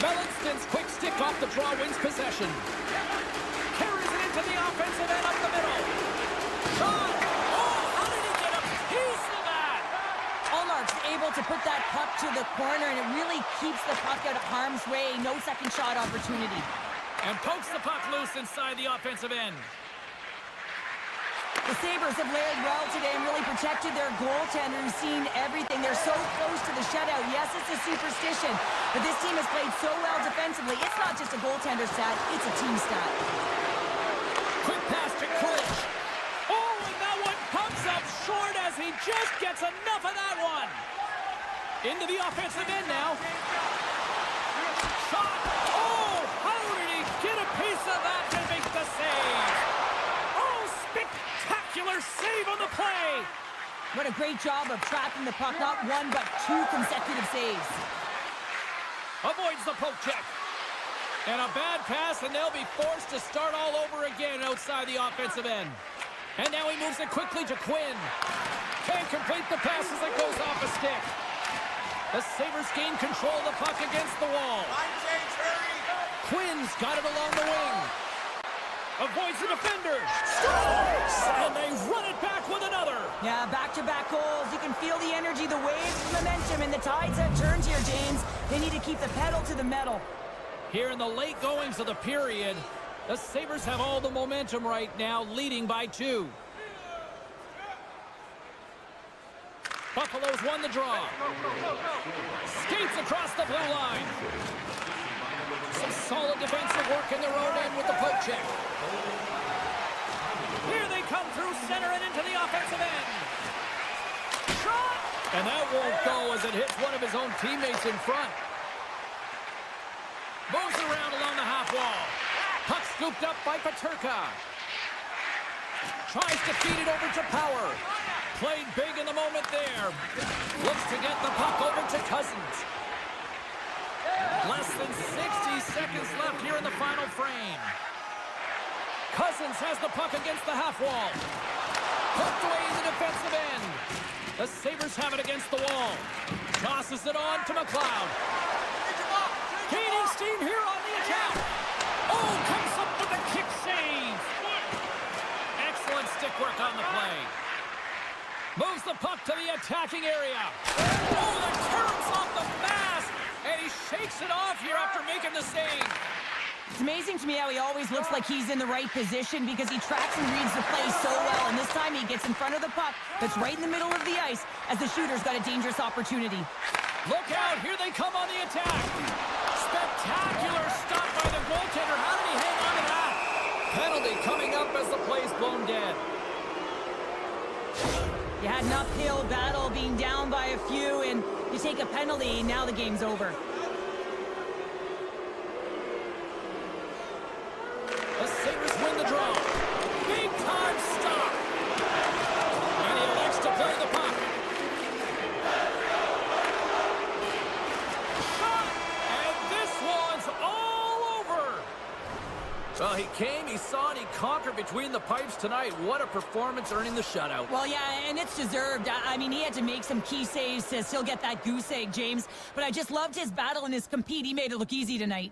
Melinson's quick stick off the draw wins possession. Carries it into the offensive end up the middle. Shot! Oh, how did he get a piece of that? Allmark's able to put that puck to the corner, and it really keeps the puck out of harm's way. No second shot opportunity. And pokes the puck loose inside the offensive end. The Sabres have layered well today and really protected their goaltender, who's seen everything. They're so close to the shutout. Yes, it's a superstition, but this team has played so well defensively. It's not just a goaltender stat, it's a team stat. Quick pass to Coolidge. Oh, and that one comes up short as he just gets enough of that one. Into the offensive end now. Shot. Oh, how did he get a piece of that to make the save? Oh, spectacular save on the play. What a great job of tracking the puck. Not one, but 2 consecutive saves. Avoids the poke check. And a bad pass, and they'll be forced to start all over again outside the offensive end. And now he moves it quickly to Quinn. Can't complete the pass as it goes off a stick. The Sabres gain control of the puck against the wall. Quinn's got it along the wing. Avoids the defender. Scores! And they run it back with another. Yeah, back-to-back goals. You can feel the energy, the waves, the momentum, and the tides have turned here, James. They need to keep the pedal to the metal. Here in the late goings of the period, the Sabres have all the momentum right now, leading by 2. Buffalo's won the draw. Skates across the blue line. Some solid defensive work in their own end with the poke check. Here they come through center and into the offensive end. Shot! And that won't go as it hits one of his own teammates in front. Moves around along the half wall. Puck scooped up by Peterka. Tries to feed it over to Power. Played big in the moment there. Looks to get the puck over to Cousins. Less than 60 seconds left here in the final frame. Cousins has the puck against the half wall. Poked away in the defensive end. The Sabres have it against the wall. Tosses it on to McLeod. Gaining steam here on the attack. Oh, comes up with a kick save. Excellent stick work on the play. Moves the puck to the attacking area. Oh, the carrots off the mask! And he shakes it off here after making the save. It's amazing to me how he always looks like he's in the right position because he tracks and reads the play so well. And this time he gets in front of the puck that's right in the middle of the ice as the shooter's got a dangerous opportunity. Look out, here they come on the attack. Spectacular stop by the goaltender. How did he hang on to that? Penalty coming up as the play's blown dead. You had an uphill battle being down by a few, and you take a penalty, now the game's over. The Sabres win the draw. Big time stop. And he elects to play the puck. Shot! And this one's all over. Well, he came, he saw, and he conquered between the pipes tonight. What a performance, earning the shutout. Well, yeah, and it's deserved. I mean, he had to make some key saves to still get that goose egg, James. But I just loved his battle and his compete. He made it look easy tonight.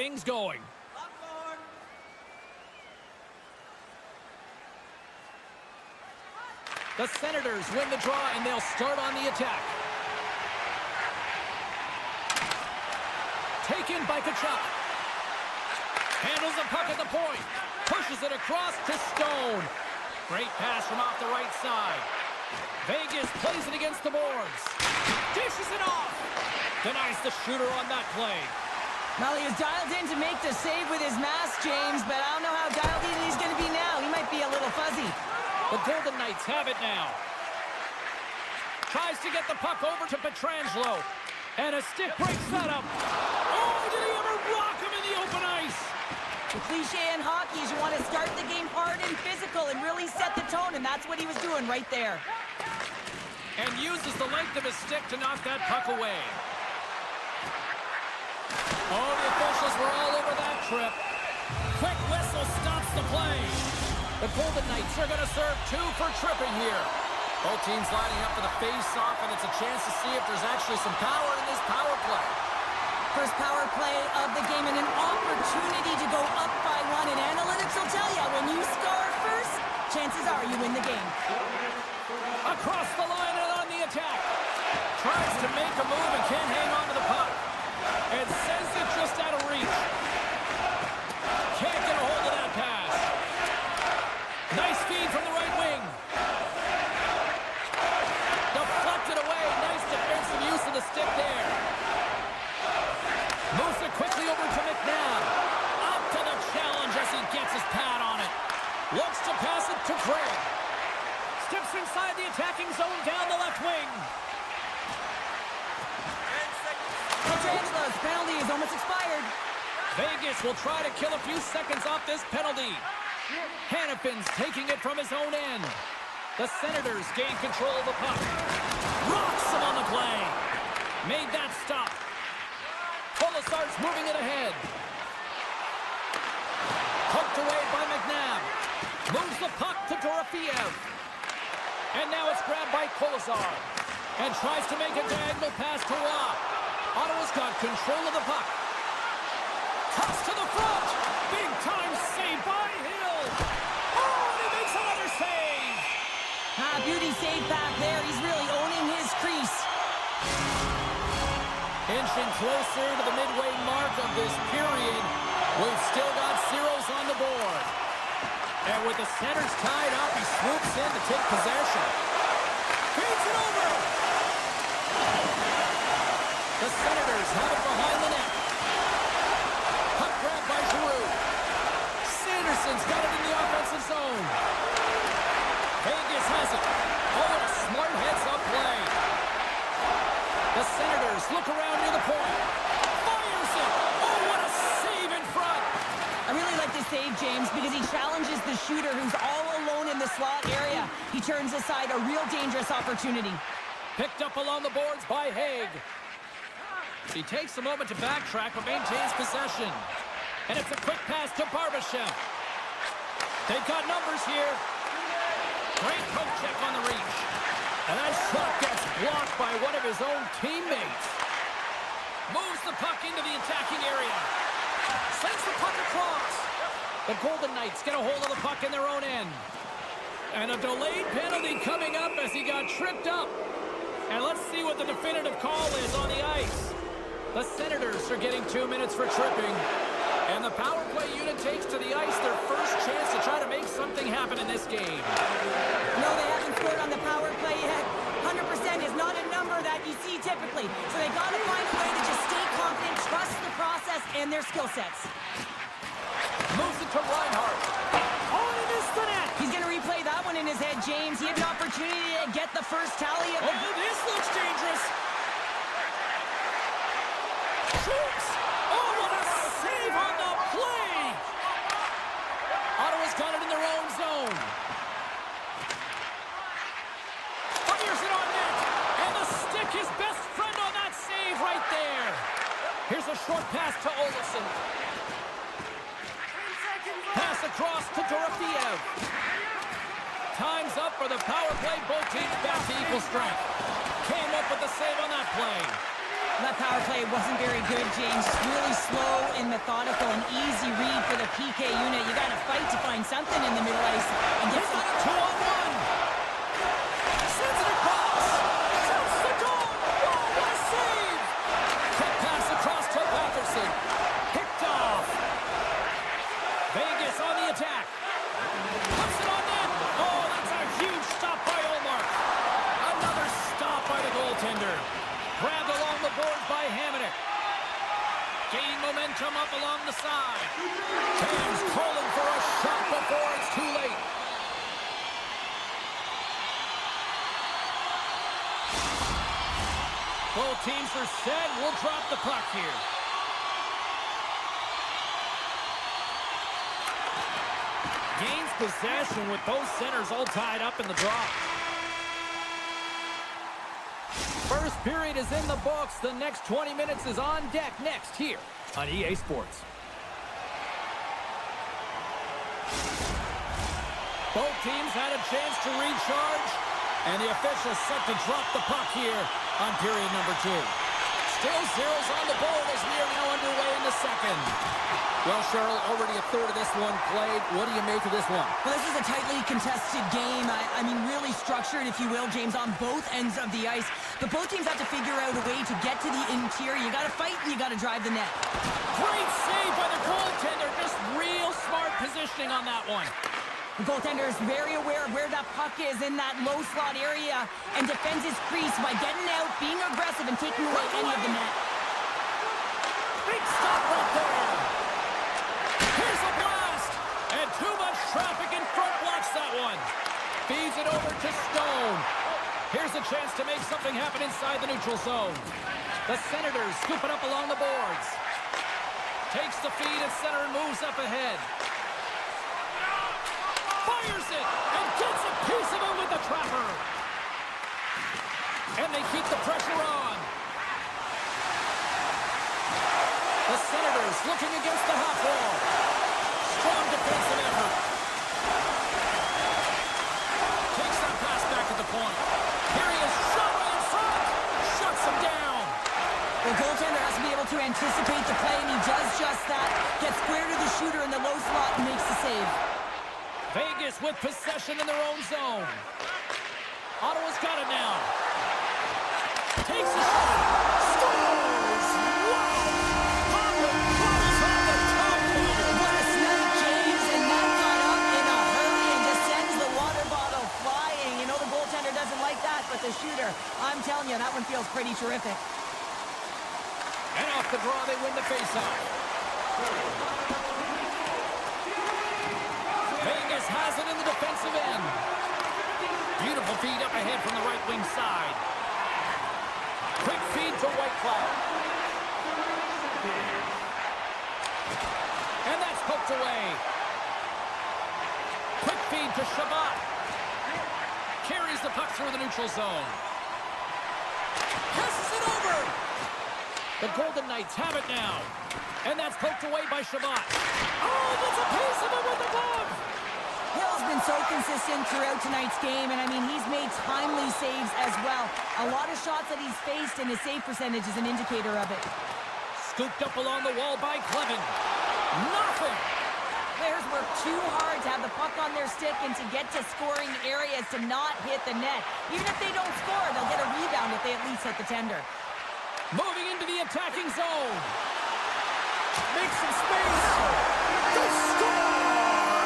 things going. The Senators win the draw, and they'll start on the attack. Taken by Kachuk. Handles the puck at the point. Pushes it across to Stone. Great pass from off the right side. Vegas plays it against the boards. Dishes it off. Denies the shooter on that play. Well, he was dialed in to make the save with his mask, James, but I don't know how dialed in he's going to be now. He might be a little fuzzy. The Golden Knights have it now. Tries to get the puck over to Pietrangelo. And a stick breaks that up. Oh, did he ever rock him in the open ice? The cliche in hockey is you want to start the game hard and physical and really set the tone, and that's what he was doing right there. And uses the length of his stick to knock that puck away. Oh, the officials were all over that trip. Quick whistle stops the play. The Golden Knights are going to serve 2 for tripping here. Both teams lining up for the face-off, and it's a chance to see if there's actually some power in this power play. First power play of the game and an opportunity to go up by 1. And analytics will tell you, when you score first, chances are you win the game. Across the line and on the attack. Tries to make a move and can't hang on to the puck. And sends it just out of reach. Can't get a hold of that pass. Nice feed from the right wing. Deflected away. Nice defensive use of the stick there. Moves it quickly over to McNabb. Up to the challenge as he gets his pad on it. Looks to pass it to Craig. Steps inside the attacking zone down the left wing. Petrangelo's penalty is almost expired. Vegas will try to kill a few seconds off this penalty. Hannafin's taking it from his own end. The Senators gain control of the puck. Rocks him on the play. Made that stop. Colasar's moving it ahead. Hooked away by McNabb. Moves the puck to Dorofeev. And now it's grabbed by Colasar. And tries to make a diagonal pass to Rock. Ottawa's got control of the puck. Toss to the front. Big time save by Hill. Oh, and he makes another save. Beauty save back there. He's really owning his crease. Inching closer to the midway mark of this period. We've still got zeros on the board. And with the Senators tied up, he swoops in to take possession. Feeds it over. The Senators have it behind the net. Puck grab by Giroux. Sanderson's got it in the offensive zone. Vegas has it. Oh, and a smart heads-up play. The Senators look around near the point. Fires it. Oh, what a save in front. I really like this save, James, because he challenges the shooter who's all alone in the slot area. He turns aside a real dangerous opportunity. Picked up along the boards by Haig. He takes a moment to backtrack but maintains possession. And it's a quick pass to Barbashev. They've got numbers here. Great poke check on the reach. And that shot gets blocked by one of his own teammates. Moves the puck into the attacking area. Sends the puck across. The Golden Knights get a hold of the puck in their own end. And a delayed penalty coming up as he got tripped up. And let's see what the definitive call is on the ice. The Senators are getting 2 minutes for tripping. And the power play unit takes to the ice their first chance to try to make something happen in this game. No, they haven't scored on the power play yet. 100% is not a number that you see typically. So they got to find a way to just stay confident, trust the process and their skill sets. Moves it to Reinhart. Oh, and he missed the net. He's going to replay that one in his head, James. He had an opportunity to get the first tally of the... Oh, this looks dangerous. Shoots. Oh, what a save on the play. Ottawa's got it in their own zone. Fires it on net. And the stick, his best friend on that save right there. Here's a short pass to Olsen. Pass across to Dorofeev. Time's up for the power play. Both teams back to equal strength. Came up with the save on that play. That that power play wasn't very good, James. Really slow and methodical, an easy read for the PK unit. You got to fight to find something in the middle ice and get some... 2-on-1. Sends it across. Shoots the goal. Whoa, what a save. Quick pass across to Patterson. Picked off. Vegas on the attack. Puts it on net. Oh, that's a huge stop by Olmark. Another stop by the goaltender. Grabbed along the boards by Hamonic. Gaining momentum up along the side. Fans calling for a shot before it's too late. Both teams are set. We'll drop the puck here. Gains possession with both centers all tied up in the draw. First period is in the books. The next 20 minutes is on deck next here on EA Sports. Both teams had a chance to recharge, and the officials set to drop the puck here on period number 2. Still zeros on the board as we are now underway in the second. Well, Cheryl, already a third of this one played. What do you make of this one? Well, this is a tightly contested game. I mean, really structured, if you will, James, on both ends of the ice. But both teams have to figure out a way to get to the interior. You got to fight and you got to drive the net. Great save by the goaltender. Just real smart positioning on that one. The goaltender is very aware of where that puck is in that low slot area and defends his crease by getting out, being aggressive, and taking away any of the net. Big stop right there. Here's a blast. And too much traffic in front blocks that one. Feeds it over to Stone. Here's a chance to make something happen inside the neutral zone. The Senators scoop it up along the boards. Takes the feed at center and moves up ahead. Fires it and gets a piece of it with the trapper. And they keep the pressure on. The Senators looking against the half wall. Strong defensive effort. Takes that pass back at the point. Here he is, shot right in front. Shuts him down. The goaltender has to be able to anticipate the play, and he does just that. Gets square to the shooter in the low slot and makes the save. Vegas with possession in their own zone. Ottawa's got it now. Takes a shot. Scores! Wow! What a snap, James, and that got up in a hurry and just sends the water bottle flying. You know the goaltender doesn't like that, but the shooter, I'm telling you, that one feels pretty terrific. And off the draw, they win the faceoff. Vegas has it in the defensive end. Beautiful feed up ahead from the right wing side. Quick feed to Whitecloud. And that's poked away. Quick feed to Shabbat. Carries the puck through the neutral zone. Passes it over. The Golden Knights have it now. And that's poked away by Shabbat. Oh, that's a piece of it with the glove. Hill's been so consistent throughout tonight's game, and I mean, he's made timely saves as well. A lot of shots that he's faced, and his save percentage is an indicator of it. Scooped up along the wall by Clevin. Nothing. Players work too hard to have the puck on their stick and to get to scoring areas to not hit the net. Even if they don't score, they'll get a rebound if they at least hit the tender. Moving into the attacking zone. Makes some space. They score!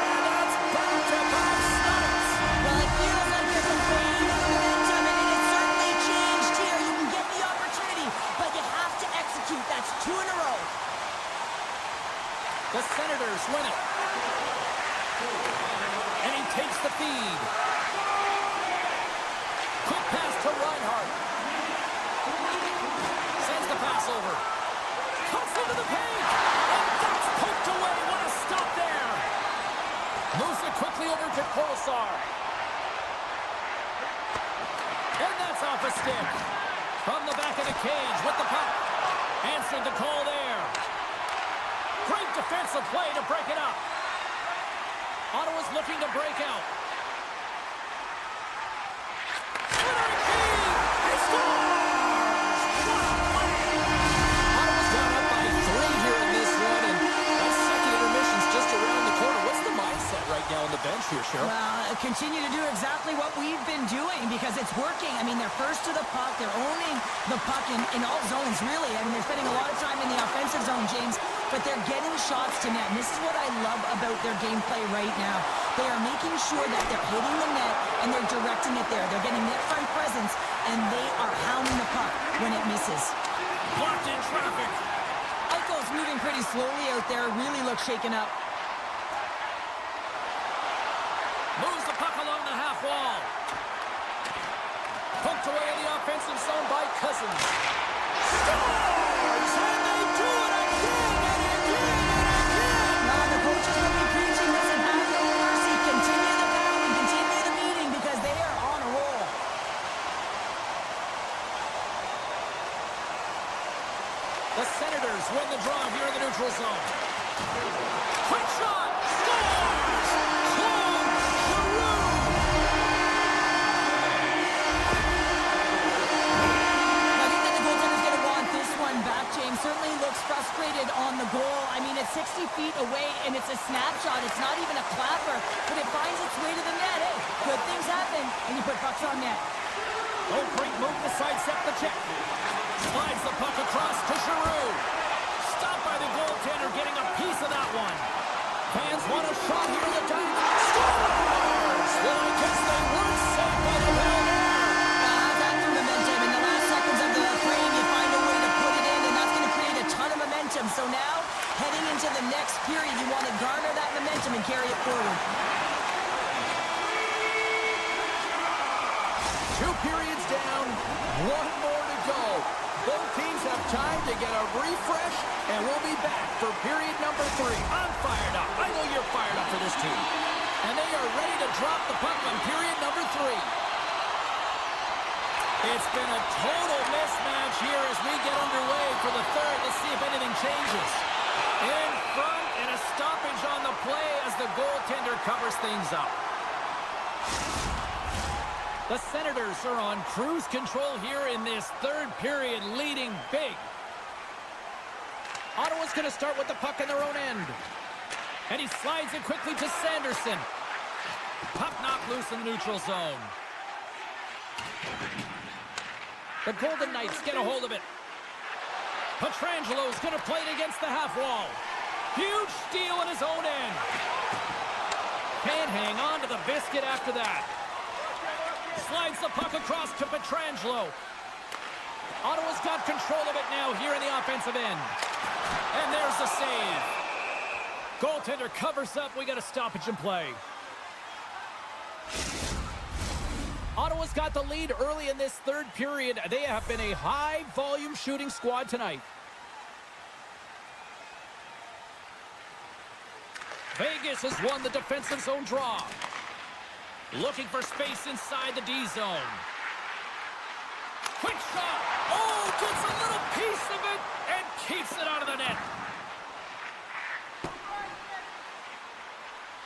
And that's back-to-back starts. Well, it feels like there's a wave of momentum, and it has certainly changed here. You can get the opportunity, but you have to execute. That's 2 in a row. The Senators win it. And he takes the feed. Quick pass to Reinhart. Sends the pass over. Cuts into the paint. And that's poked away. What a stop there. Moves it quickly over to Kolesar. And that's off a stick. From the back of the cage with the puck. Answered the call there. Great defensive play to break it up. Ottawa's looking to break out. He scores! What a play! Cheryl. Well, continue to do exactly what we've been doing because it's working. I mean, they're first to the puck. They're owning the puck in all zones, really. I mean, they're spending a lot of time in the offensive zone, James, but they're getting shots to net. And this is what I love about their gameplay right now. They are making sure that they're hitting the net and they're directing it there. They're getting net front presence, and they are hounding the puck when it misses. Blocked in traffic. Eichel's moving pretty slowly out there. Really looks shaken up. Moves the puck along the half wall. Poked away in the offensive zone by Cousins. Scores! And they do it again and again and again! Now the coaches will be preaching this and have no mercy. Continue the battle and continue the meeting because they are on a roll. The Senators win the draw here in the neutral zone. Quick shot! Scores! Claude Giroux! I think that the goaltender's going to want this one back, James. Certainly looks frustrated on the goal. I mean, it's 60 feet away, and it's a snapshot. It's not even a clapper, but it finds its way to the net. Hey, good things happen, and you put pucks on net. Oh, great move to sidestep the check. Slides the puck across to Giroux. Stopped by the goaltender, getting a piece of that one. Fans want a shot here in the tank. Scores! Well, I guess they weren't safe by the bell there. That's the momentum. In the last seconds of the frame, you find a way to put it in, and that's going to create a ton of momentum. So now, heading into the next period, you want to garner that momentum and carry it forward. 2 periods down, 1 more to go. Both teams have time to get a refresh, and we'll be back for period number 3. I'm fired up. I know you're fired up for this team. And they are ready to drop the puck on period number 3. It's been a total mismatch here as we get underway for the third. Let's see if anything changes. In front, and a stoppage on the play as the goaltender covers things up. The Senators are on cruise control here in this third period, leading big. Ottawa's going to start with the puck in their own end. And he slides it quickly to Sanderson. Puck knocked loose in the neutral zone. The Golden Knights get a hold of it. Petrangelo's going to play it against the half wall. Huge steal in his own end. Can't hang on to the biscuit after that. Slides the puck across to Petrangelo. Ottawa's got control of it now here in the offensive end. And there's the save. Goaltender covers up. We got a stoppage in play. Ottawa's got the lead early in this third period. They have been a high-volume shooting squad tonight. Vegas has won the defensive zone draw. Looking for space inside the D zone. Quick shot. Oh, gets a little piece of it and keeps it out of the net.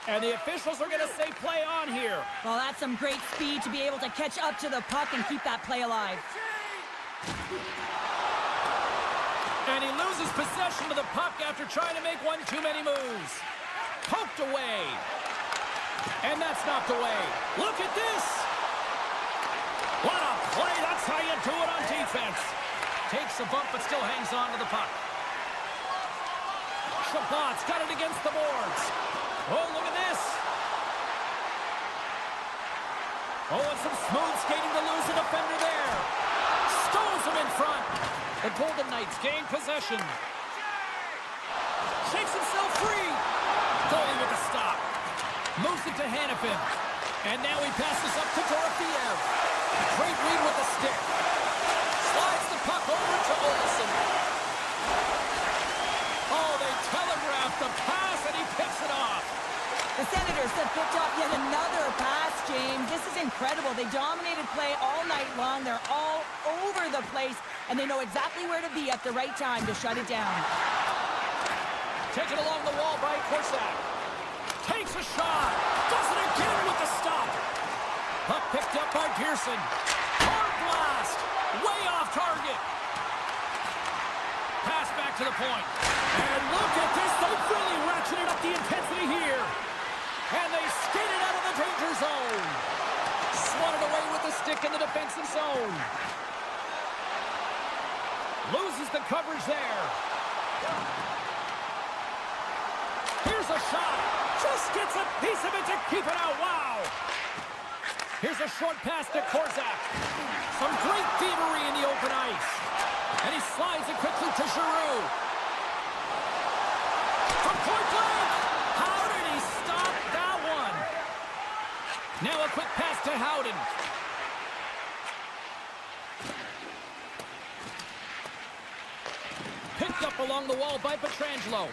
And the officials are going to say play on here. Well, that's some great speed to be able to catch up to the puck and keep that play alive. And he loses possession of the puck after trying to make one too many moves. Poked away. And that's knocked away. Look at this. What a play. That's how you do it on defense. Takes a bump but still hangs on to the puck. Chabot's got it against the boards. Oh, look at this. Oh, and some smooth skating to lose a defender there. Stones him in front. The Golden Knights gain possession. Shakes himself free. Goalie with the stop. Moves it to Hanifin. And now he passes up to Dorofiev. Great read with the stick. Slides the puck over to Olsen. Oh, they telegraphed the pass and he picks it off. The Senators have picked up yet another pass, James. This is incredible. They dominated play all night long. They're all over the place, and they know exactly where to be at the right time to shut it down. Taken along the wall by Korsak. Takes a shot. Does it again with the stop. Puck picked up by Pearson. Hard blast. Way off target. Pass back to the point. And look at this. They've really ratcheted up the intensity here. And they skated out of the danger zone. Swatted away with the stick in the defensive zone. Loses the coverage there. Here's a shot. Just gets a piece of it to keep it out. Wow. Here's a short pass to Korzak. Some great thievery in the open ice. And he slides it quickly to Giroux. From point blank. How did he stop that one? Now a quick pass to Howden. Picked up along the wall by Pietrangelo.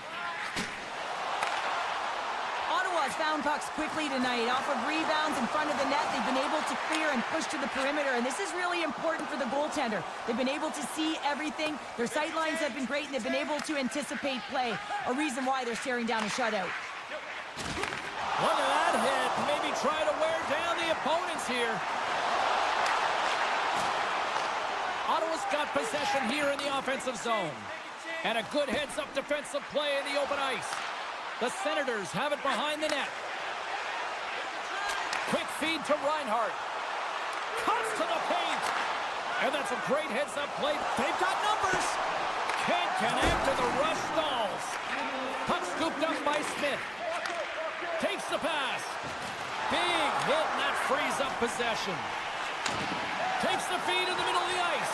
Ottawa's found pucks quickly tonight. Off of rebounds in front of the net, they've been able to clear and push to the perimeter, and this is really important for the goaltender. They've been able to see everything. Their sight lines have been great, and they've been able to anticipate play, a reason why they're staring down a shutout. Look at that hit. Maybe try to wear down the opponents here. Ottawa's got possession here in the offensive zone. And a good heads-up defensive play in the open ice. The Senators have it behind the net. Quick feed to Reinhart. Cuts to the paint. And that's a great heads-up play. They've got numbers. Can't connect to the rush stalls. Puck scooped up by Smith. Takes the pass. Big hit, and that frees up possession. Takes the feed in the middle of the ice.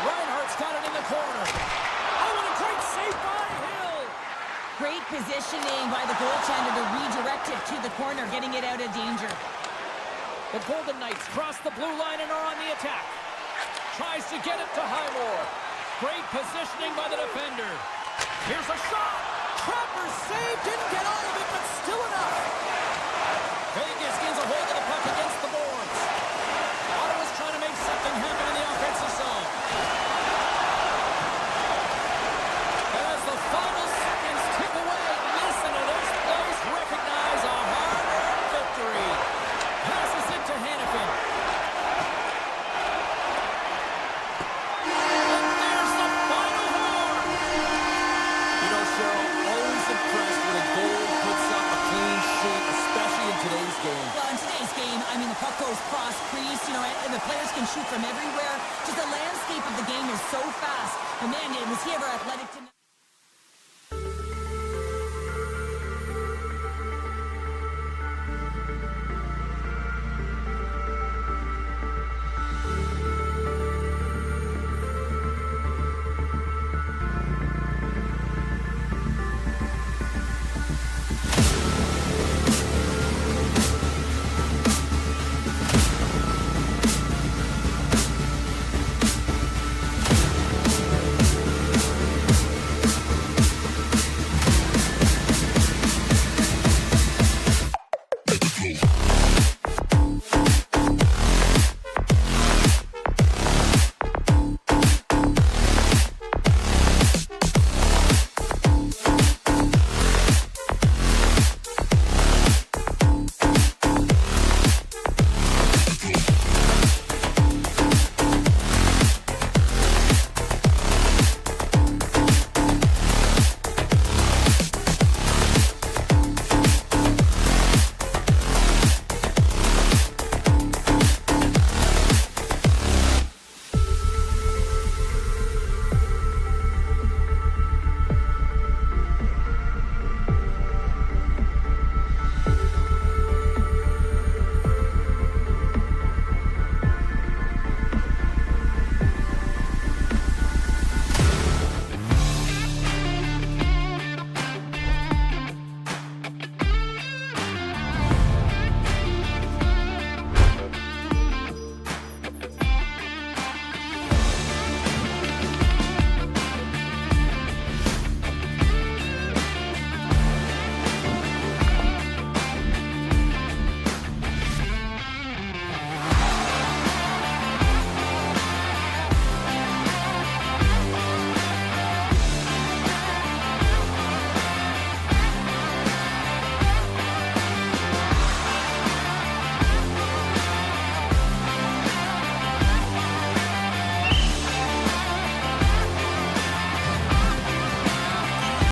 Reinhart's got it in the corner. Oh, and a great save by Hill. Great positioning by the goaltender to redirect it to the corner, getting it out of danger. The Golden Knights cross the blue line and are on the attack. Tries to get it to Highmore. Great positioning by the defender. Here's a shot. Trapper's save. Didn't get all of it, but still enough. Vegas gains a hold of the puck against the boards. Ottawa's trying to make something happen in the offensive zone. As the final seconds tick away, listen to this place recognize a hard-earned victory. Passes it to Hannafin. And there's the final horn. You know, Cheryl, always impressed when a goal puts up a clean sheet, especially in today's game. Well, in today's game, I mean, the puck goes cross-crease, you know, and the players can shoot from everywhere. Just the landscape of the game is so fast. But man, was he ever athletic tonight?